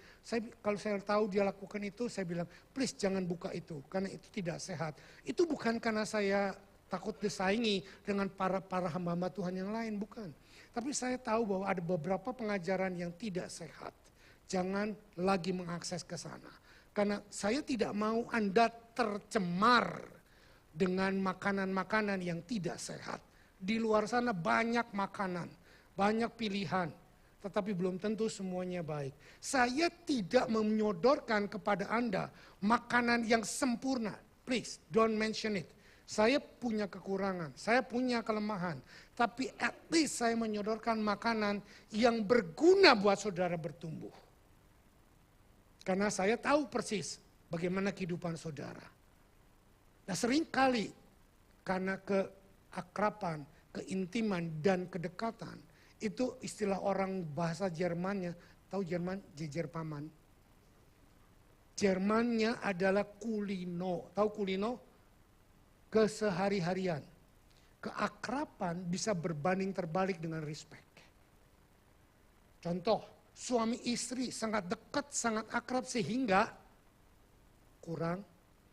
Kalau saya tahu dia lakukan itu, saya bilang please jangan buka itu. Karena itu tidak sehat. Itu bukan karena saya takut disaingi dengan para hamba-hamba Tuhan yang lain, bukan. Tapi saya tahu bahwa ada beberapa pengajaran yang tidak sehat. Jangan lagi mengakses ke sana. Karena saya tidak mau Anda tercemar dengan makanan-makanan yang tidak sehat. Di luar sana banyak makanan, banyak pilihan. tetapi belum tentu semuanya baik. Saya tidak menyodorkan kepada Anda makanan yang sempurna. Please, don't mention it. Saya punya kekurangan, saya punya kelemahan. Tapi at least saya menyodorkan makanan yang berguna buat saudara bertumbuh. Karena saya tahu persis bagaimana kehidupan saudara. Nah seringkali karena keakraban, keintiman, dan kedekatan, itu istilah orang bahasa Jermannya, tahu Jerman, jejer paman. Jermannya adalah kulino, tahu kulino? Kesehari-harian. Keakraban bisa berbanding terbalik dengan respect. Contoh, suami istri sangat dekat, sangat akrab sehingga kurang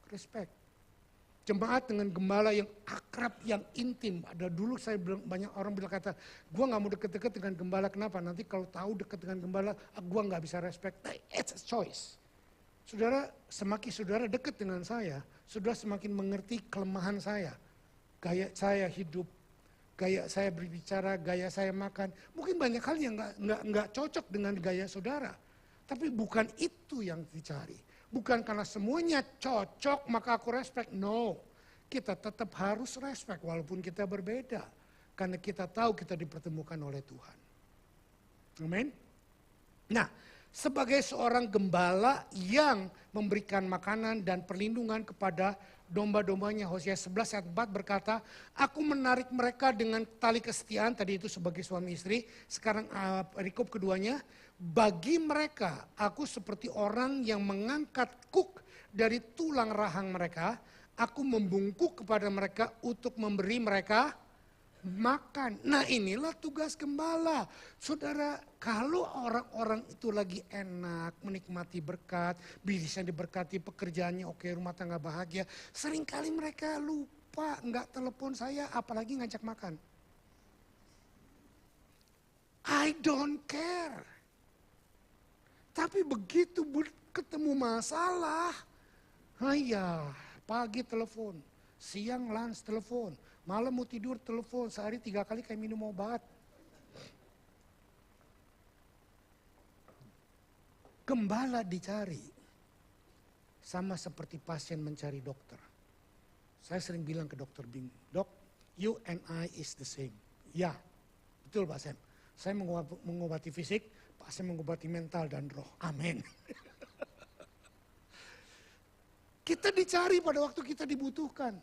respect. Jemaat dengan gembala yang akrab, yang intim. Ada dulu saya bilang, banyak orang bilang kata, gue gak mau deket-deket dengan gembala, kenapa? Nanti kalau tahu deket dengan gembala, gue gak bisa respect. It's a choice. Saudara, semakin saudara dekat dengan saya, saudara semakin mengerti kelemahan saya. Gaya saya hidup, gaya saya berbicara, gaya saya makan. Mungkin banyak hal yang gak cocok dengan gaya saudara. Tapi bukan itu yang dicari. Bukan karena semuanya cocok maka aku respect. No, kita tetap harus respect walaupun kita berbeda. Karena kita tahu kita dipertemukan oleh Tuhan. Amin. Nah, sebagai seorang gembala yang memberikan makanan dan perlindungan kepada domba-dombanya, Hosea 11 ayat 4 berkata, aku menarik mereka dengan tali kesetiaan, tadi itu sebagai suami istri. Sekarang perikop keduanya, bagi mereka aku seperti orang yang mengangkat kuk dari tulang rahang mereka, aku membungkuk kepada mereka untuk memberi mereka makan. Nah inilah tugas gembala. Saudara, kalau orang-orang itu lagi enak, menikmati berkat, bisa diberkati pekerjaannya, oke, rumah tangga bahagia. Seringkali mereka lupa, nggak telepon saya, apalagi ngajak makan. I don't care. Tapi begitu ketemu masalah, pagi telepon, siang lunch telepon, malam mau tidur telepon, sehari 3 kali kayak minum obat. Gembala dicari, sama seperti pasien mencari dokter. Saya sering bilang ke dokter Bing, dok, you and I is the same. Ya, betul Pak Sam. Saya mengobati fisik, Pak Sam mengobati mental dan roh. Amin. Kita dicari pada waktu kita dibutuhkan.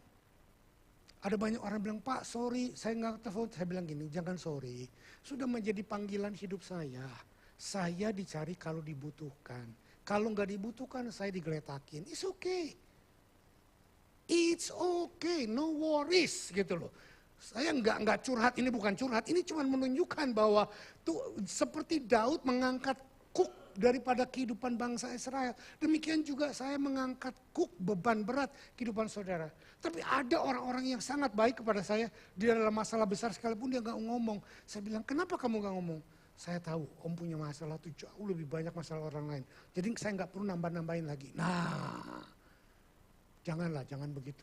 Ada banyak orang bilang, Pak sorry saya nggak telepon. Saya bilang gini, jangan sorry. Sudah menjadi panggilan hidup saya. Saya dicari kalau dibutuhkan. Kalau nggak dibutuhkan saya digeletakin. It's okay. It's okay, no worries gitu loh. Saya nggak curhat, ini bukan curhat. Ini cuma menunjukkan bahwa tuh seperti Daud mengangkat kuk daripada kehidupan bangsa Israel. Demikian juga saya mengangkat kuk beban berat kehidupan saudara. Tapi ada orang-orang yang sangat baik kepada saya. Di dalam masalah besar sekalipun dia gak ngomong. Saya bilang, kenapa kamu gak ngomong? Saya tahu om punya masalah tuh jauh lebih banyak masalah orang lain. Jadi saya gak perlu nambah-nambahin lagi. Nah, jangan begitu.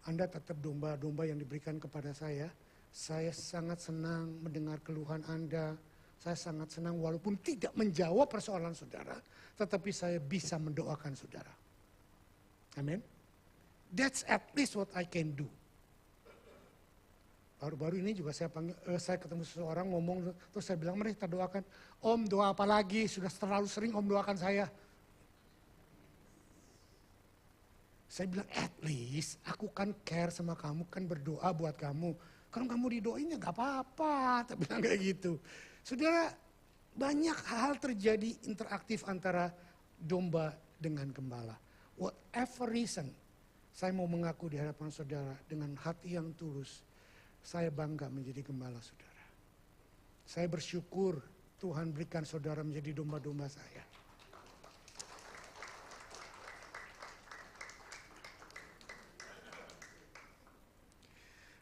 Anda tetap domba-domba yang diberikan kepada saya. Saya sangat senang mendengar keluhan Anda. Saya sangat senang walaupun tidak menjawab persoalan saudara. Tetapi saya bisa mendoakan saudara. Amin. That's at least what I can do. Baru-baru ini juga saya ketemu seseorang ngomong, terus saya bilang, mari kita doakan. Om doa apa lagi, sudah terlalu sering om doakan saya. Saya bilang, at least aku kan care sama kamu, kan berdoa buat kamu. Kalau kamu didoain ya gak apa-apa, saya bilang kayak gitu. Saudara, banyak hal terjadi interaktif antara domba dengan gembala. Whatever reason, saya mau mengaku di hadapan saudara dengan hati yang tulus. Saya bangga menjadi gembala saudara. Saya bersyukur Tuhan berikan saudara menjadi domba-domba saya.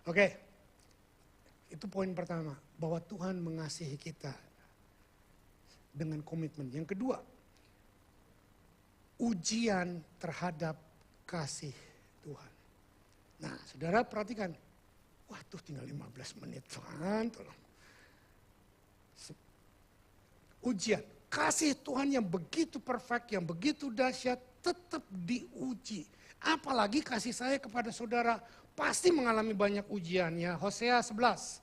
Oke, itu poin pertama, bahwa Tuhan mengasihi kita dengan komitmen. Yang kedua, ujian terhadap kasih Tuhan. Nah, saudara perhatikan, wah tuh tinggal 15 menit, Tuhan tolong. Ujian. Kasih Tuhan yang begitu perfect, yang begitu dahsyat tetap diuji. Apalagi kasih saya kepada saudara pasti mengalami banyak ujian ya. Hosea 11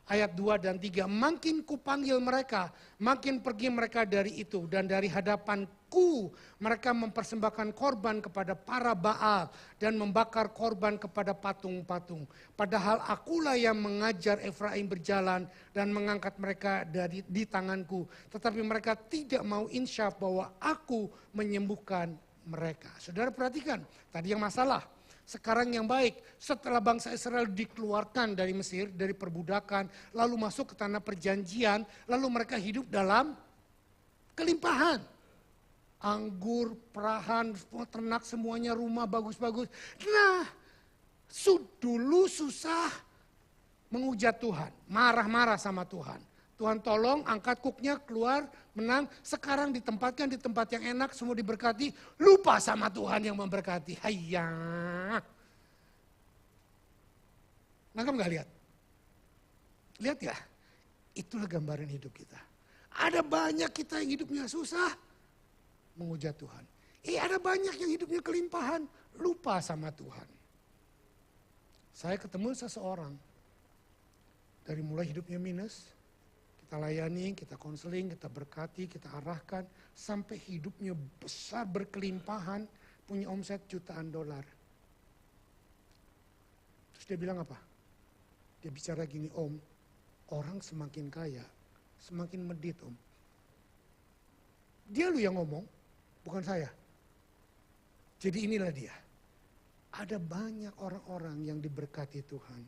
ayat 2 dan 3. Makin kupanggil mereka, makin pergi mereka dari itu. Dan dari hadapanku mereka mempersembahkan korban kepada para Baal dan membakar korban kepada patung-patung. Padahal akulah yang mengajar Efraim berjalan dan mengangkat mereka di tanganku. Tetapi mereka tidak mau insyaf bahwa aku menyembuhkan mereka. Saudara perhatikan, tadi yang masalah. Sekarang yang baik, setelah bangsa Israel dikeluarkan dari Mesir, dari perbudakan, lalu masuk ke tanah perjanjian, lalu mereka hidup dalam kelimpahan. Anggur, perahan, ternak semuanya, rumah bagus-bagus. Nah, dulu susah menghujat Tuhan, marah-marah sama Tuhan. Tuhan tolong angkat kuknya keluar, menang. Sekarang ditempatkan di tempat yang enak, semua diberkati. Lupa sama Tuhan yang memberkati. Hayya. Nangkep gak lihat? Lihat ya? Itulah gambaran hidup kita. Ada banyak kita yang hidupnya susah, menghujat Tuhan. Ada banyak yang hidupnya kelimpahan, lupa sama Tuhan. Saya ketemu seseorang, dari mulai hidupnya minus, kita layani, kita konseling, kita berkati, kita arahkan, sampai hidupnya besar berkelimpahan, punya omset jutaan dolar. Terus dia bilang apa? Dia bicara gini, Om, orang semakin kaya, semakin medit Om. Dia lu yang ngomong, bukan saya. Jadi inilah dia. Ada banyak orang-orang yang diberkati Tuhan,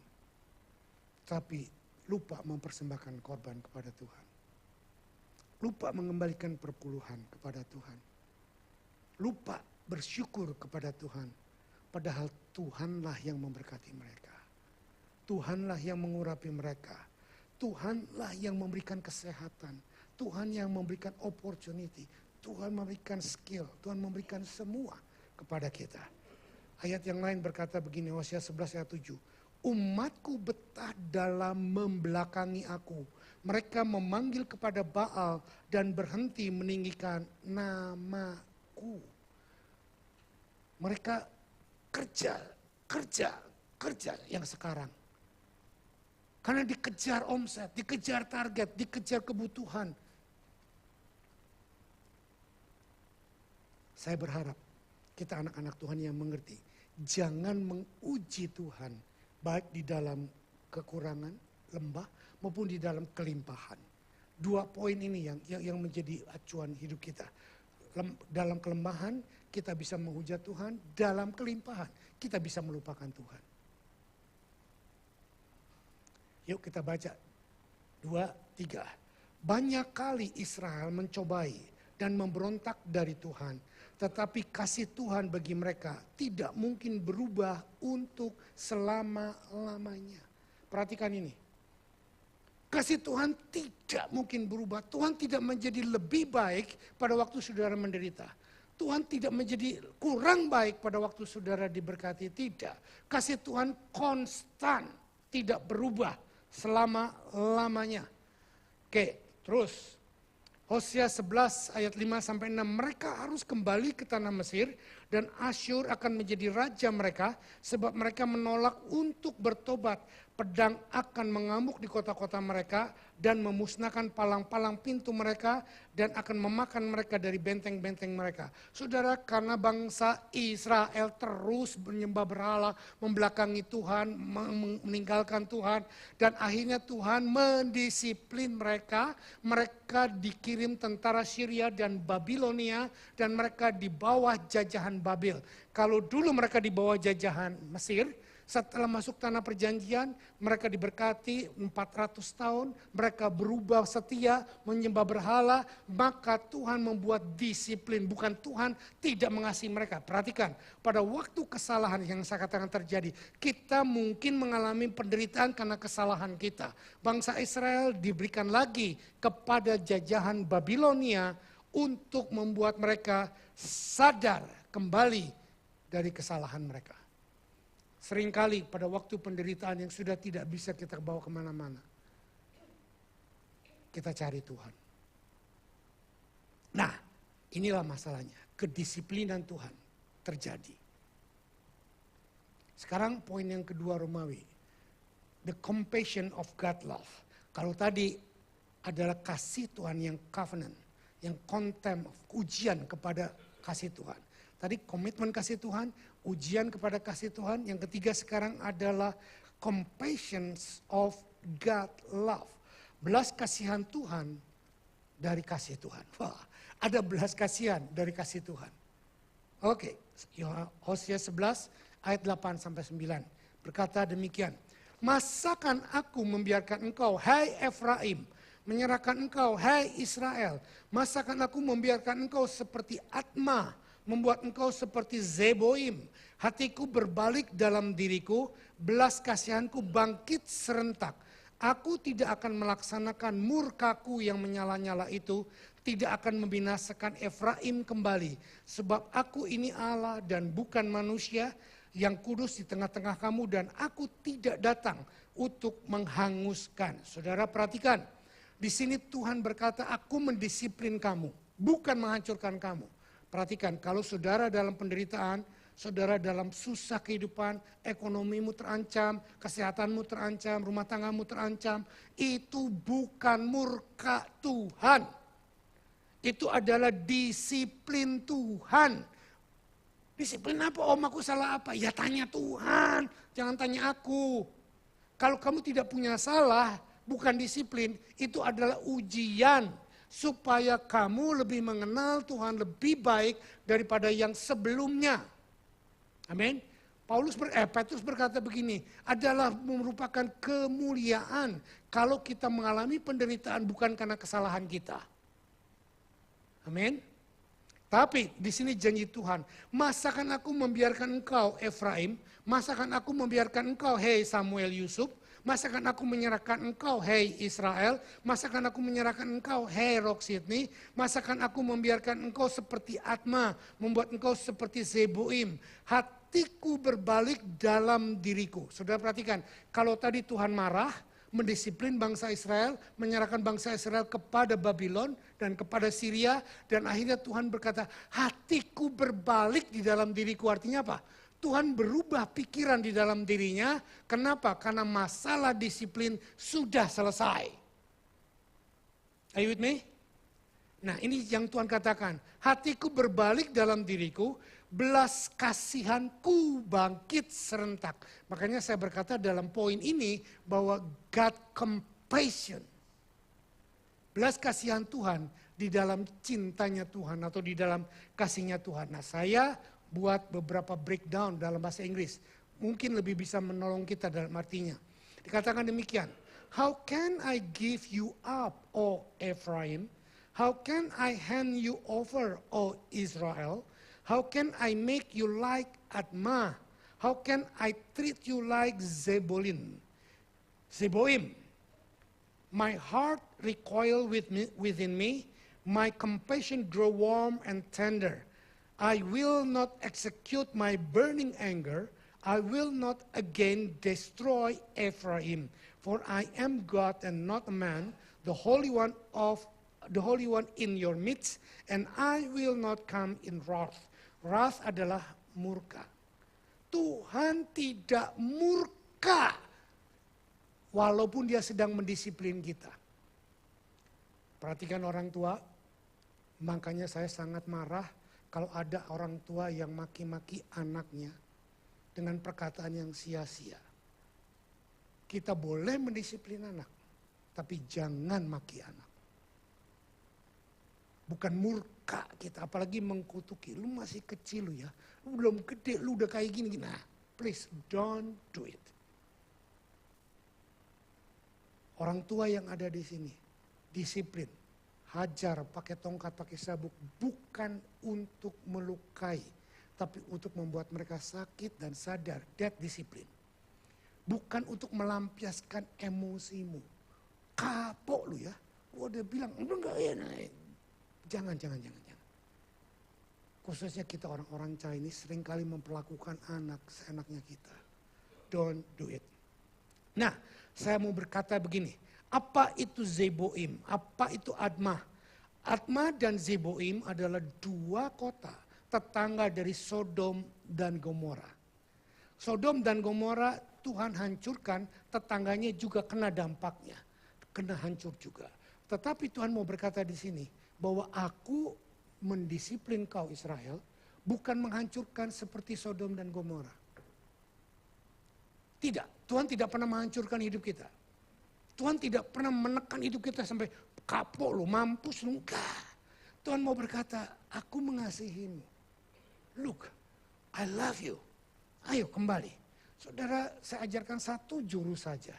tapi lupa mempersembahkan korban kepada Tuhan. Lupa mengembalikan perpuluhan kepada Tuhan. Lupa bersyukur kepada Tuhan. Padahal Tuhanlah yang memberkati mereka. Tuhanlah yang mengurapi mereka. Tuhanlah yang memberikan kesehatan. Tuhan yang memberikan opportunity. Tuhan memberikan skill. Tuhan memberikan semua kepada kita. Ayat yang lain berkata begini, Hosea 11 ayat 7. Umatku betah dalam membelakangi aku. Mereka memanggil kepada Baal dan berhenti meninggikan namaku. Mereka kerja yang sekarang. Karena dikejar omset, dikejar target, dikejar kebutuhan. Saya berharap kita anak-anak Tuhan yang mengerti. Jangan menguji Tuhan. Baik di dalam kekurangan, lembah, maupun di dalam kelimpahan. Dua poin ini yang menjadi acuan hidup kita. Dalam kelemahan kita bisa menghujat Tuhan, dalam kelimpahan kita bisa melupakan Tuhan. Yuk kita baca 2, 3. Banyak kali Israel mencobai dan memberontak dari Tuhan. Tetapi kasih Tuhan bagi mereka tidak mungkin berubah untuk selama-lamanya. Perhatikan ini. Kasih Tuhan tidak mungkin berubah. Tuhan tidak menjadi lebih baik pada waktu saudara menderita. Tuhan tidak menjadi kurang baik pada waktu saudara diberkati. Tidak. Kasih Tuhan konstan. Tidak berubah selama-lamanya. Oke, terus. Hosea 11 ayat 5-6, mereka harus kembali ke tanah Mesir dan Asyur akan menjadi raja mereka sebab mereka menolak untuk bertobat. Pedang akan mengamuk di kota-kota mereka dan memusnahkan palang-palang pintu mereka dan akan memakan mereka dari benteng-benteng mereka. Saudara, karena bangsa Israel terus menyembah berhala, membelakangi Tuhan, meninggalkan Tuhan, dan akhirnya Tuhan mendisiplin mereka. Mereka dikirim tentara Syria dan Babilonia dan mereka di bawah jajahan Babil. Kalau dulu mereka di bawah jajahan Mesir, setelah masuk tanah perjanjian, mereka diberkati 400 tahun, mereka berubah setia, menyembah berhala, maka Tuhan membuat disiplin, bukan Tuhan tidak mengasihi mereka. Perhatikan, pada waktu kesalahan yang saya katakan terjadi, kita mungkin mengalami penderitaan karena kesalahan kita. Bangsa Israel diberikan lagi kepada jajahan Babilonia untuk membuat mereka sadar kembali dari kesalahan mereka. Seringkali pada waktu penderitaan yang sudah tidak bisa kita bawa kemana-mana, kita cari Tuhan. Inilah masalahnya, kedisiplinan Tuhan terjadi. Sekarang poin yang kedua Romawi, the compassion of God love. Kalau tadi adalah kasih Tuhan yang covenant, yang contempt, ujian kepada kasih Tuhan. Tadi komitmen kasih Tuhan, ujian kepada kasih Tuhan. Yang ketiga sekarang adalah compassion of God love. Belas kasihan Tuhan dari kasih Tuhan. Wah, ada belas kasihan dari kasih Tuhan. Oke, Hosea 11 ayat 8 sampai 9 berkata demikian. Masakan aku membiarkan engkau, hai Efraim, menyerahkan engkau, hai Israel. Masakan aku membiarkan engkau seperti Atma, membuat engkau seperti Zeboim. Hatiku berbalik dalam diriku, belas kasihanku bangkit serentak. Aku tidak akan melaksanakan murkaku yang menyala-nyala itu, tidak akan membinasakan Efraim kembali. Sebab aku ini Allah dan bukan manusia, yang kudus di tengah-tengah kamu, dan aku tidak datang untuk menghanguskan. Saudara perhatikan, di sini Tuhan berkata, aku mendisiplin kamu, bukan menghancurkan kamu. Perhatikan, kalau saudara dalam penderitaan, saudara dalam susah kehidupan, ekonomimu terancam, kesehatanmu terancam, rumah tanggamu terancam, itu bukan murka Tuhan. Itu adalah disiplin Tuhan. Disiplin apa? Om, aku salah apa? Ya tanya Tuhan, jangan tanya aku. Kalau kamu tidak punya salah, bukan disiplin, itu adalah ujian. Supaya kamu lebih mengenal Tuhan lebih baik daripada yang sebelumnya. Amin. Petrus berkata begini, adalah merupakan kemuliaan kalau kita mengalami penderitaan bukan karena kesalahan kita. Amin. Tapi di sini janji Tuhan, masakan aku membiarkan engkau Efraim, masakan aku membiarkan engkau hei Samuel Yusuf, masakan aku menyerahkan engkau hei Israel, masakan aku menyerahkan engkau hei Rock Sydney, masakan aku membiarkan engkau seperti Atma, membuat engkau seperti Zeboim. Hatiku berbalik dalam diriku. Saudara perhatikan, kalau tadi Tuhan marah, mendisiplin bangsa Israel, menyerahkan bangsa Israel kepada Babylon dan kepada Syria, dan akhirnya Tuhan berkata, hatiku berbalik di dalam diriku. Artinya apa? Tuhan berubah pikiran di dalam dirinya. Kenapa? Karena masalah disiplin sudah selesai. Are you with me? Nah, ini yang Tuhan katakan, hatiku berbalik dalam diriku, belas kasihanku bangkit serentak. Makanya saya berkata dalam poin ini bahwa God compassion. Belas kasihan Tuhan di dalam cintanya Tuhan atau di dalam kasihnya Tuhan. Nah, saya buat beberapa breakdown dalam bahasa Inggris. Mungkin lebih bisa menolong kita dalam artinya. Dikatakan demikian. How can I give you up, O Ephraim? How can I hand you over, O Israel? How can I make you like Atma? How can I treat you like Zeboim? My heart recoil within me. My compassion grow warm and tender. I will not execute my burning anger. I will not again destroy Ephraim. For I am God and not a man, the Holy One in your midst, and I will not come in wrath. Wrath adalah murka. Tuhan tidak murka walaupun dia sedang mendisiplin kita. Perhatikan orang tua, makanya saya sangat marah kalau ada orang tua yang maki-maki anaknya dengan perkataan yang sia-sia. Kita boleh mendisiplin anak, tapi jangan maki anak. Bukan murka kita, apalagi mengkutuki. Lu masih kecil lu ya, lu belum gede, lu udah kayak gini. Nah, please don't do it. Orang tua yang ada di sini, disiplin, hajar, pakai tongkat, pakai sabuk, bukan untuk melukai, tapi untuk membuat mereka sakit dan sadar. That disiplin. Bukan untuk melampiaskan emosimu. Kapok lu ya, lu udah bilang, enggak ya, Jangan. Khususnya kita orang-orang Chinese seringkali memperlakukan anak seenaknya kita. Don't do it. Nah, saya mau berkata begini. Apa itu Zeboim? Apa itu Admah? Adma dan Zeboim adalah dua kota tetangga dari Sodom dan Gomora. Sodom dan Gomora Tuhan hancurkan, tetangganya juga kena dampaknya, kena hancur juga. Tetapi Tuhan mau berkata di sini bahwa aku mendisiplin kau Israel, bukan menghancurkan seperti Sodom dan Gomora. Tidak, Tuhan tidak pernah menghancurkan hidup kita. Tuhan tidak pernah menekan hidup kita sampai kapok lu, mampus lu, enggak. Tuhan mau berkata, aku mengasihimu. Look, I love you. Ayo kembali. Saudara, saya ajarkan satu jurus saja.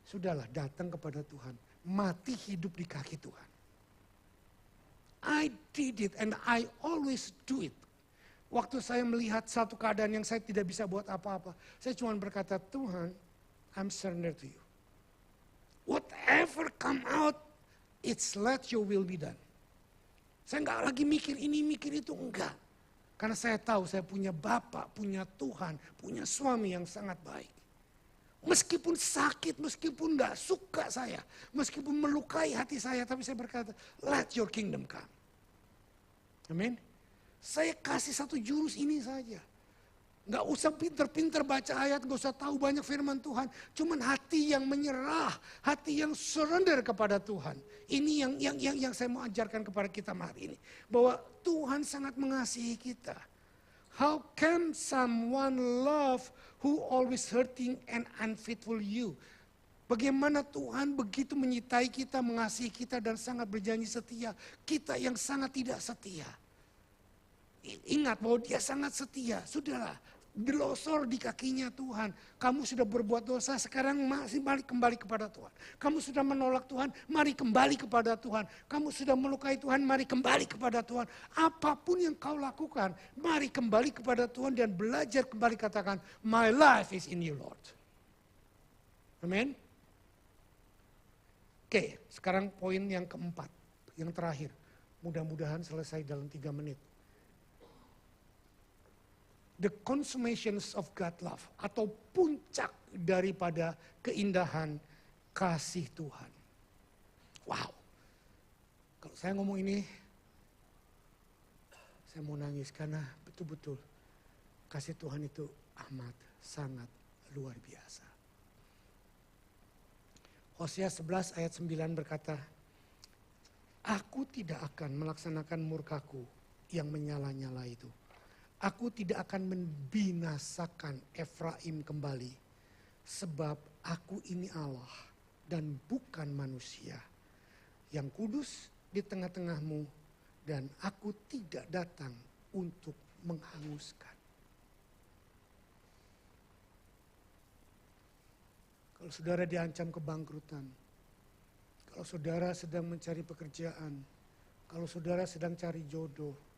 Sudahlah, datang kepada Tuhan. Mati hidup di kaki Tuhan. I did it and I always do it. Waktu saya melihat satu keadaan yang saya tidak bisa buat apa-apa. Saya cuma berkata, Tuhan, I'm surrender to you. Whatever come out, it's let your will be done. Saya enggak lagi mikir ini, mikir itu, enggak. Karena saya tahu saya punya Bapa, punya Tuhan, punya suami yang sangat baik. Meskipun sakit, meskipun enggak suka saya, meskipun melukai hati saya, tapi saya berkata, let your kingdom come. Amin. Saya kasih satu jurus ini saja. Nggak usah pinter-pinter baca ayat, nggak usah tahu banyak firman Tuhan. Cuman hati yang menyerah, hati yang surrender kepada Tuhan. Ini yang saya mau ajarkan kepada kita hari ini. Bahwa Tuhan sangat mengasihi kita. How can someone love who always hurting and unfaithful you? Bagaimana Tuhan begitu menyertai kita, mengasihi kita dan sangat berjanji setia. Kita yang sangat tidak setia. Ingat bahwa dia sangat setia. Sudahlah, dilosor di kakinya Tuhan. Kamu sudah berbuat dosa, sekarang masih balik kembali kepada Tuhan. Kamu sudah menolak Tuhan, mari kembali kepada Tuhan. Kamu sudah melukai Tuhan, mari kembali kepada Tuhan. Apapun yang kau lakukan, mari kembali kepada Tuhan dan belajar kembali katakan, my life is in you Lord. Amin. Oke, sekarang poin yang keempat, yang terakhir. Mudah-mudahan selesai dalam 3 menit. The consummations of God love atau puncak daripada keindahan kasih Tuhan. Wow. Kalau saya ngomong ini, saya mau nangis karena betul-betul kasih Tuhan itu amat sangat luar biasa. Hosea 11 ayat 9 berkata, aku tidak akan melaksanakan murkaku yang menyala-nyala itu. Aku tidak akan membinasakan Efraim kembali, sebab aku ini Allah dan bukan manusia, yang kudus di tengah-tengahmu, dan aku tidak datang untuk menghanguskan. Kalau saudara diancam kebangkrutan, kalau saudara sedang mencari pekerjaan, kalau saudara sedang cari jodoh,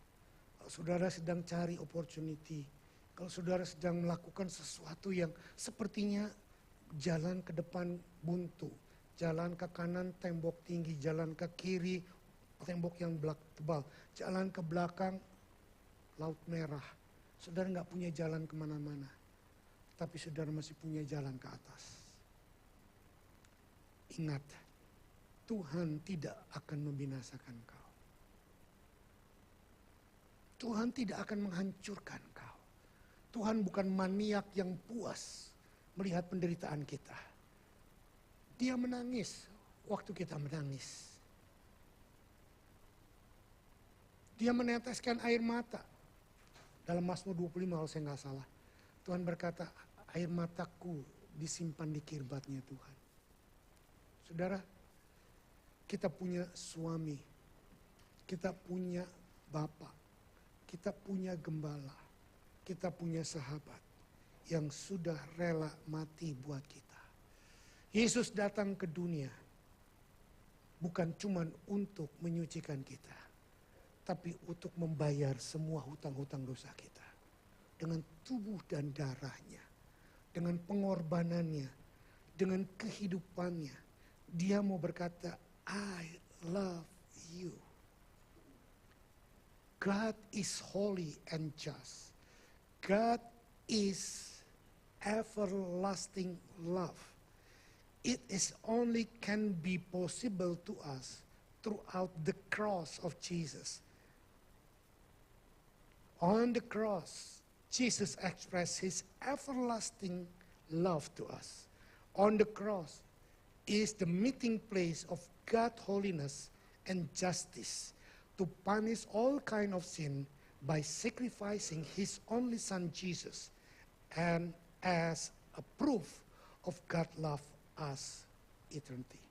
saudara sedang cari opportunity, kalau saudara sedang melakukan sesuatu yang sepertinya jalan ke depan buntu, jalan ke kanan tembok tinggi, jalan ke kiri tembok yang tebal, jalan ke belakang laut merah. Saudara nggak punya jalan kemana-mana, tapi saudara masih punya jalan ke atas. Ingat, Tuhan tidak akan membinasakan kau. Tuhan tidak akan menghancurkan kau. Tuhan bukan maniak yang puas melihat penderitaan kita. Dia menangis waktu kita menangis. Dia meneteskan air mata. Dalam Mazmur 25 kalau saya nggak salah. Tuhan berkata, air mataku disimpan di kirbatnya Tuhan. Saudara, kita punya suami. Kita punya Bapa. Kita punya gembala, kita punya sahabat yang sudah rela mati buat kita. Yesus datang ke dunia bukan cuma untuk menyucikan kita, tapi untuk membayar semua hutang-hutang dosa kita. Dengan tubuh dan darahnya, dengan pengorbanannya, dengan kehidupannya, dia mau berkata, I love you. God is holy and just. God is everlasting love. It is only can be possible to us throughout the cross of Jesus. On the cross, Jesus expressed his everlasting love to us. On the cross is the meeting place of God's holiness and justice to punish all kind of sin by sacrificing his only son Jesus, and as a proof of God's love us eternity.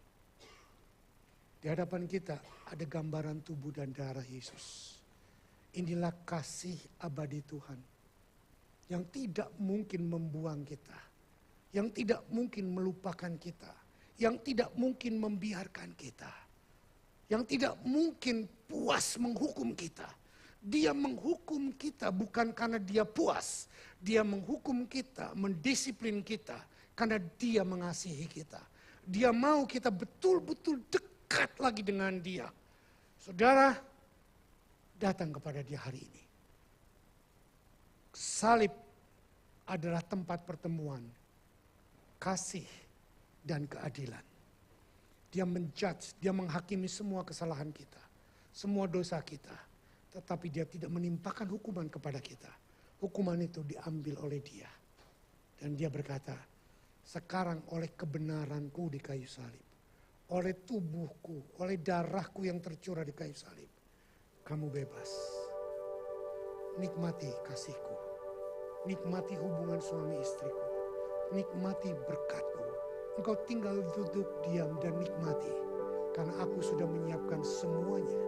Di hadapan kita ada gambaran tubuh dan darah Yesus. Inilah kasih abadi Tuhan yang tidak mungkin membuang kita, yang tidak mungkin melupakan kita, yang tidak mungkin membiarkan kita, yang tidak mungkin puas menghukum kita. Dia menghukum kita bukan karena dia puas, dia menghukum kita, mendisiplin kita karena dia mengasihi kita. Dia mau kita betul-betul dekat lagi dengan dia. Saudara, datang kepada dia hari ini. Salib adalah tempat pertemuan kasih dan keadilan. Dia menjudge, dia menghakimi semua kesalahan kita, semua dosa kita. Tetapi dia tidak menimpakan hukuman kepada kita. Hukuman itu diambil oleh dia. Dan dia berkata, sekarang oleh kebenaranku di kayu salib, oleh tubuhku, oleh darahku yang tercurah di kayu salib, kamu bebas. Nikmati kasihku, nikmati hubungan suami istriku, nikmati berkatku. Engkau tinggal duduk diam dan nikmati, karena aku sudah menyiapkan semuanya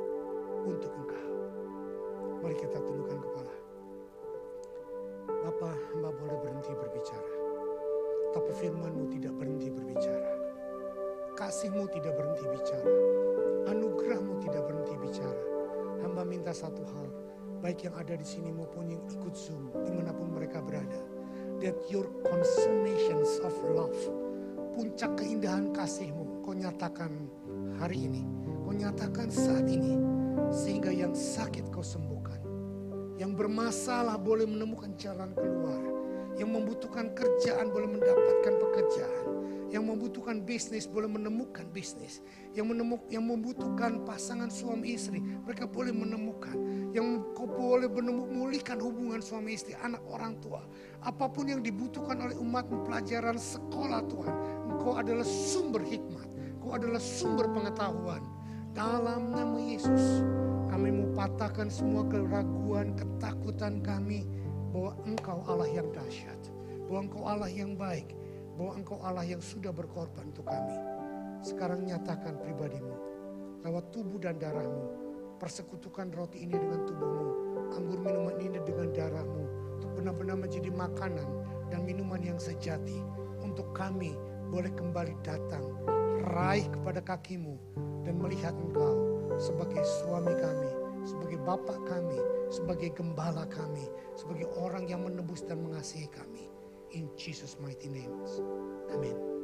untuk engkau. Mari kita tundukkan kepala. Bapa, hamba boleh berhenti berbicara, tapi firman-Mu tidak berhenti berbicara. Kasih-Mu tidak berhenti bicara. Anugerah-Mu tidak berhenti bicara. Hamba minta satu hal, baik yang ada di sini maupun yang ikut Zoom, dimanapun mereka berada, that your consummations of love, puncak keindahan kasih-Mu, Kau nyatakan hari ini, Kau nyatakan saat ini, sehingga yang sakit Kau sembuhkan, yang bermasalah boleh menemukan jalan keluar, yang membutuhkan kerjaan boleh mendapatkan pekerjaan, yang membutuhkan bisnis boleh menemukan bisnis, yang membutuhkan pasangan suami istri, mereka boleh menemukan, yang Kau boleh memulihkan hubungan suami istri, anak orang tua, apapun yang dibutuhkan oleh umat-Mu, pelajaran sekolah Tuhan, Engkau adalah sumber hikmat, Engkau adalah sumber pengetahuan. Dalam nama Yesus, kami mau patahkan semua keraguan, ketakutan kami bahwa Engkau Allah yang dahsyat, bahwa Engkau Allah yang baik, bahwa Engkau Allah yang sudah berkorban untuk kami. Sekarang nyatakan pribadi-Mu lewat tubuh dan darah-Mu. Persekutukan roti ini dengan tubuh-Mu, anggur minuman ini dengan darah-Mu, untuk benar-benar menjadi makanan dan minuman yang sejati, untuk kami boleh kembali datang, raih kepada kaki-Mu, dan melihat Engkau sebagai suami kami, sebagai Bapak kami, sebagai gembala kami, sebagai orang yang menebus dan mengasihi kami. In Jesus' mighty name. Amen.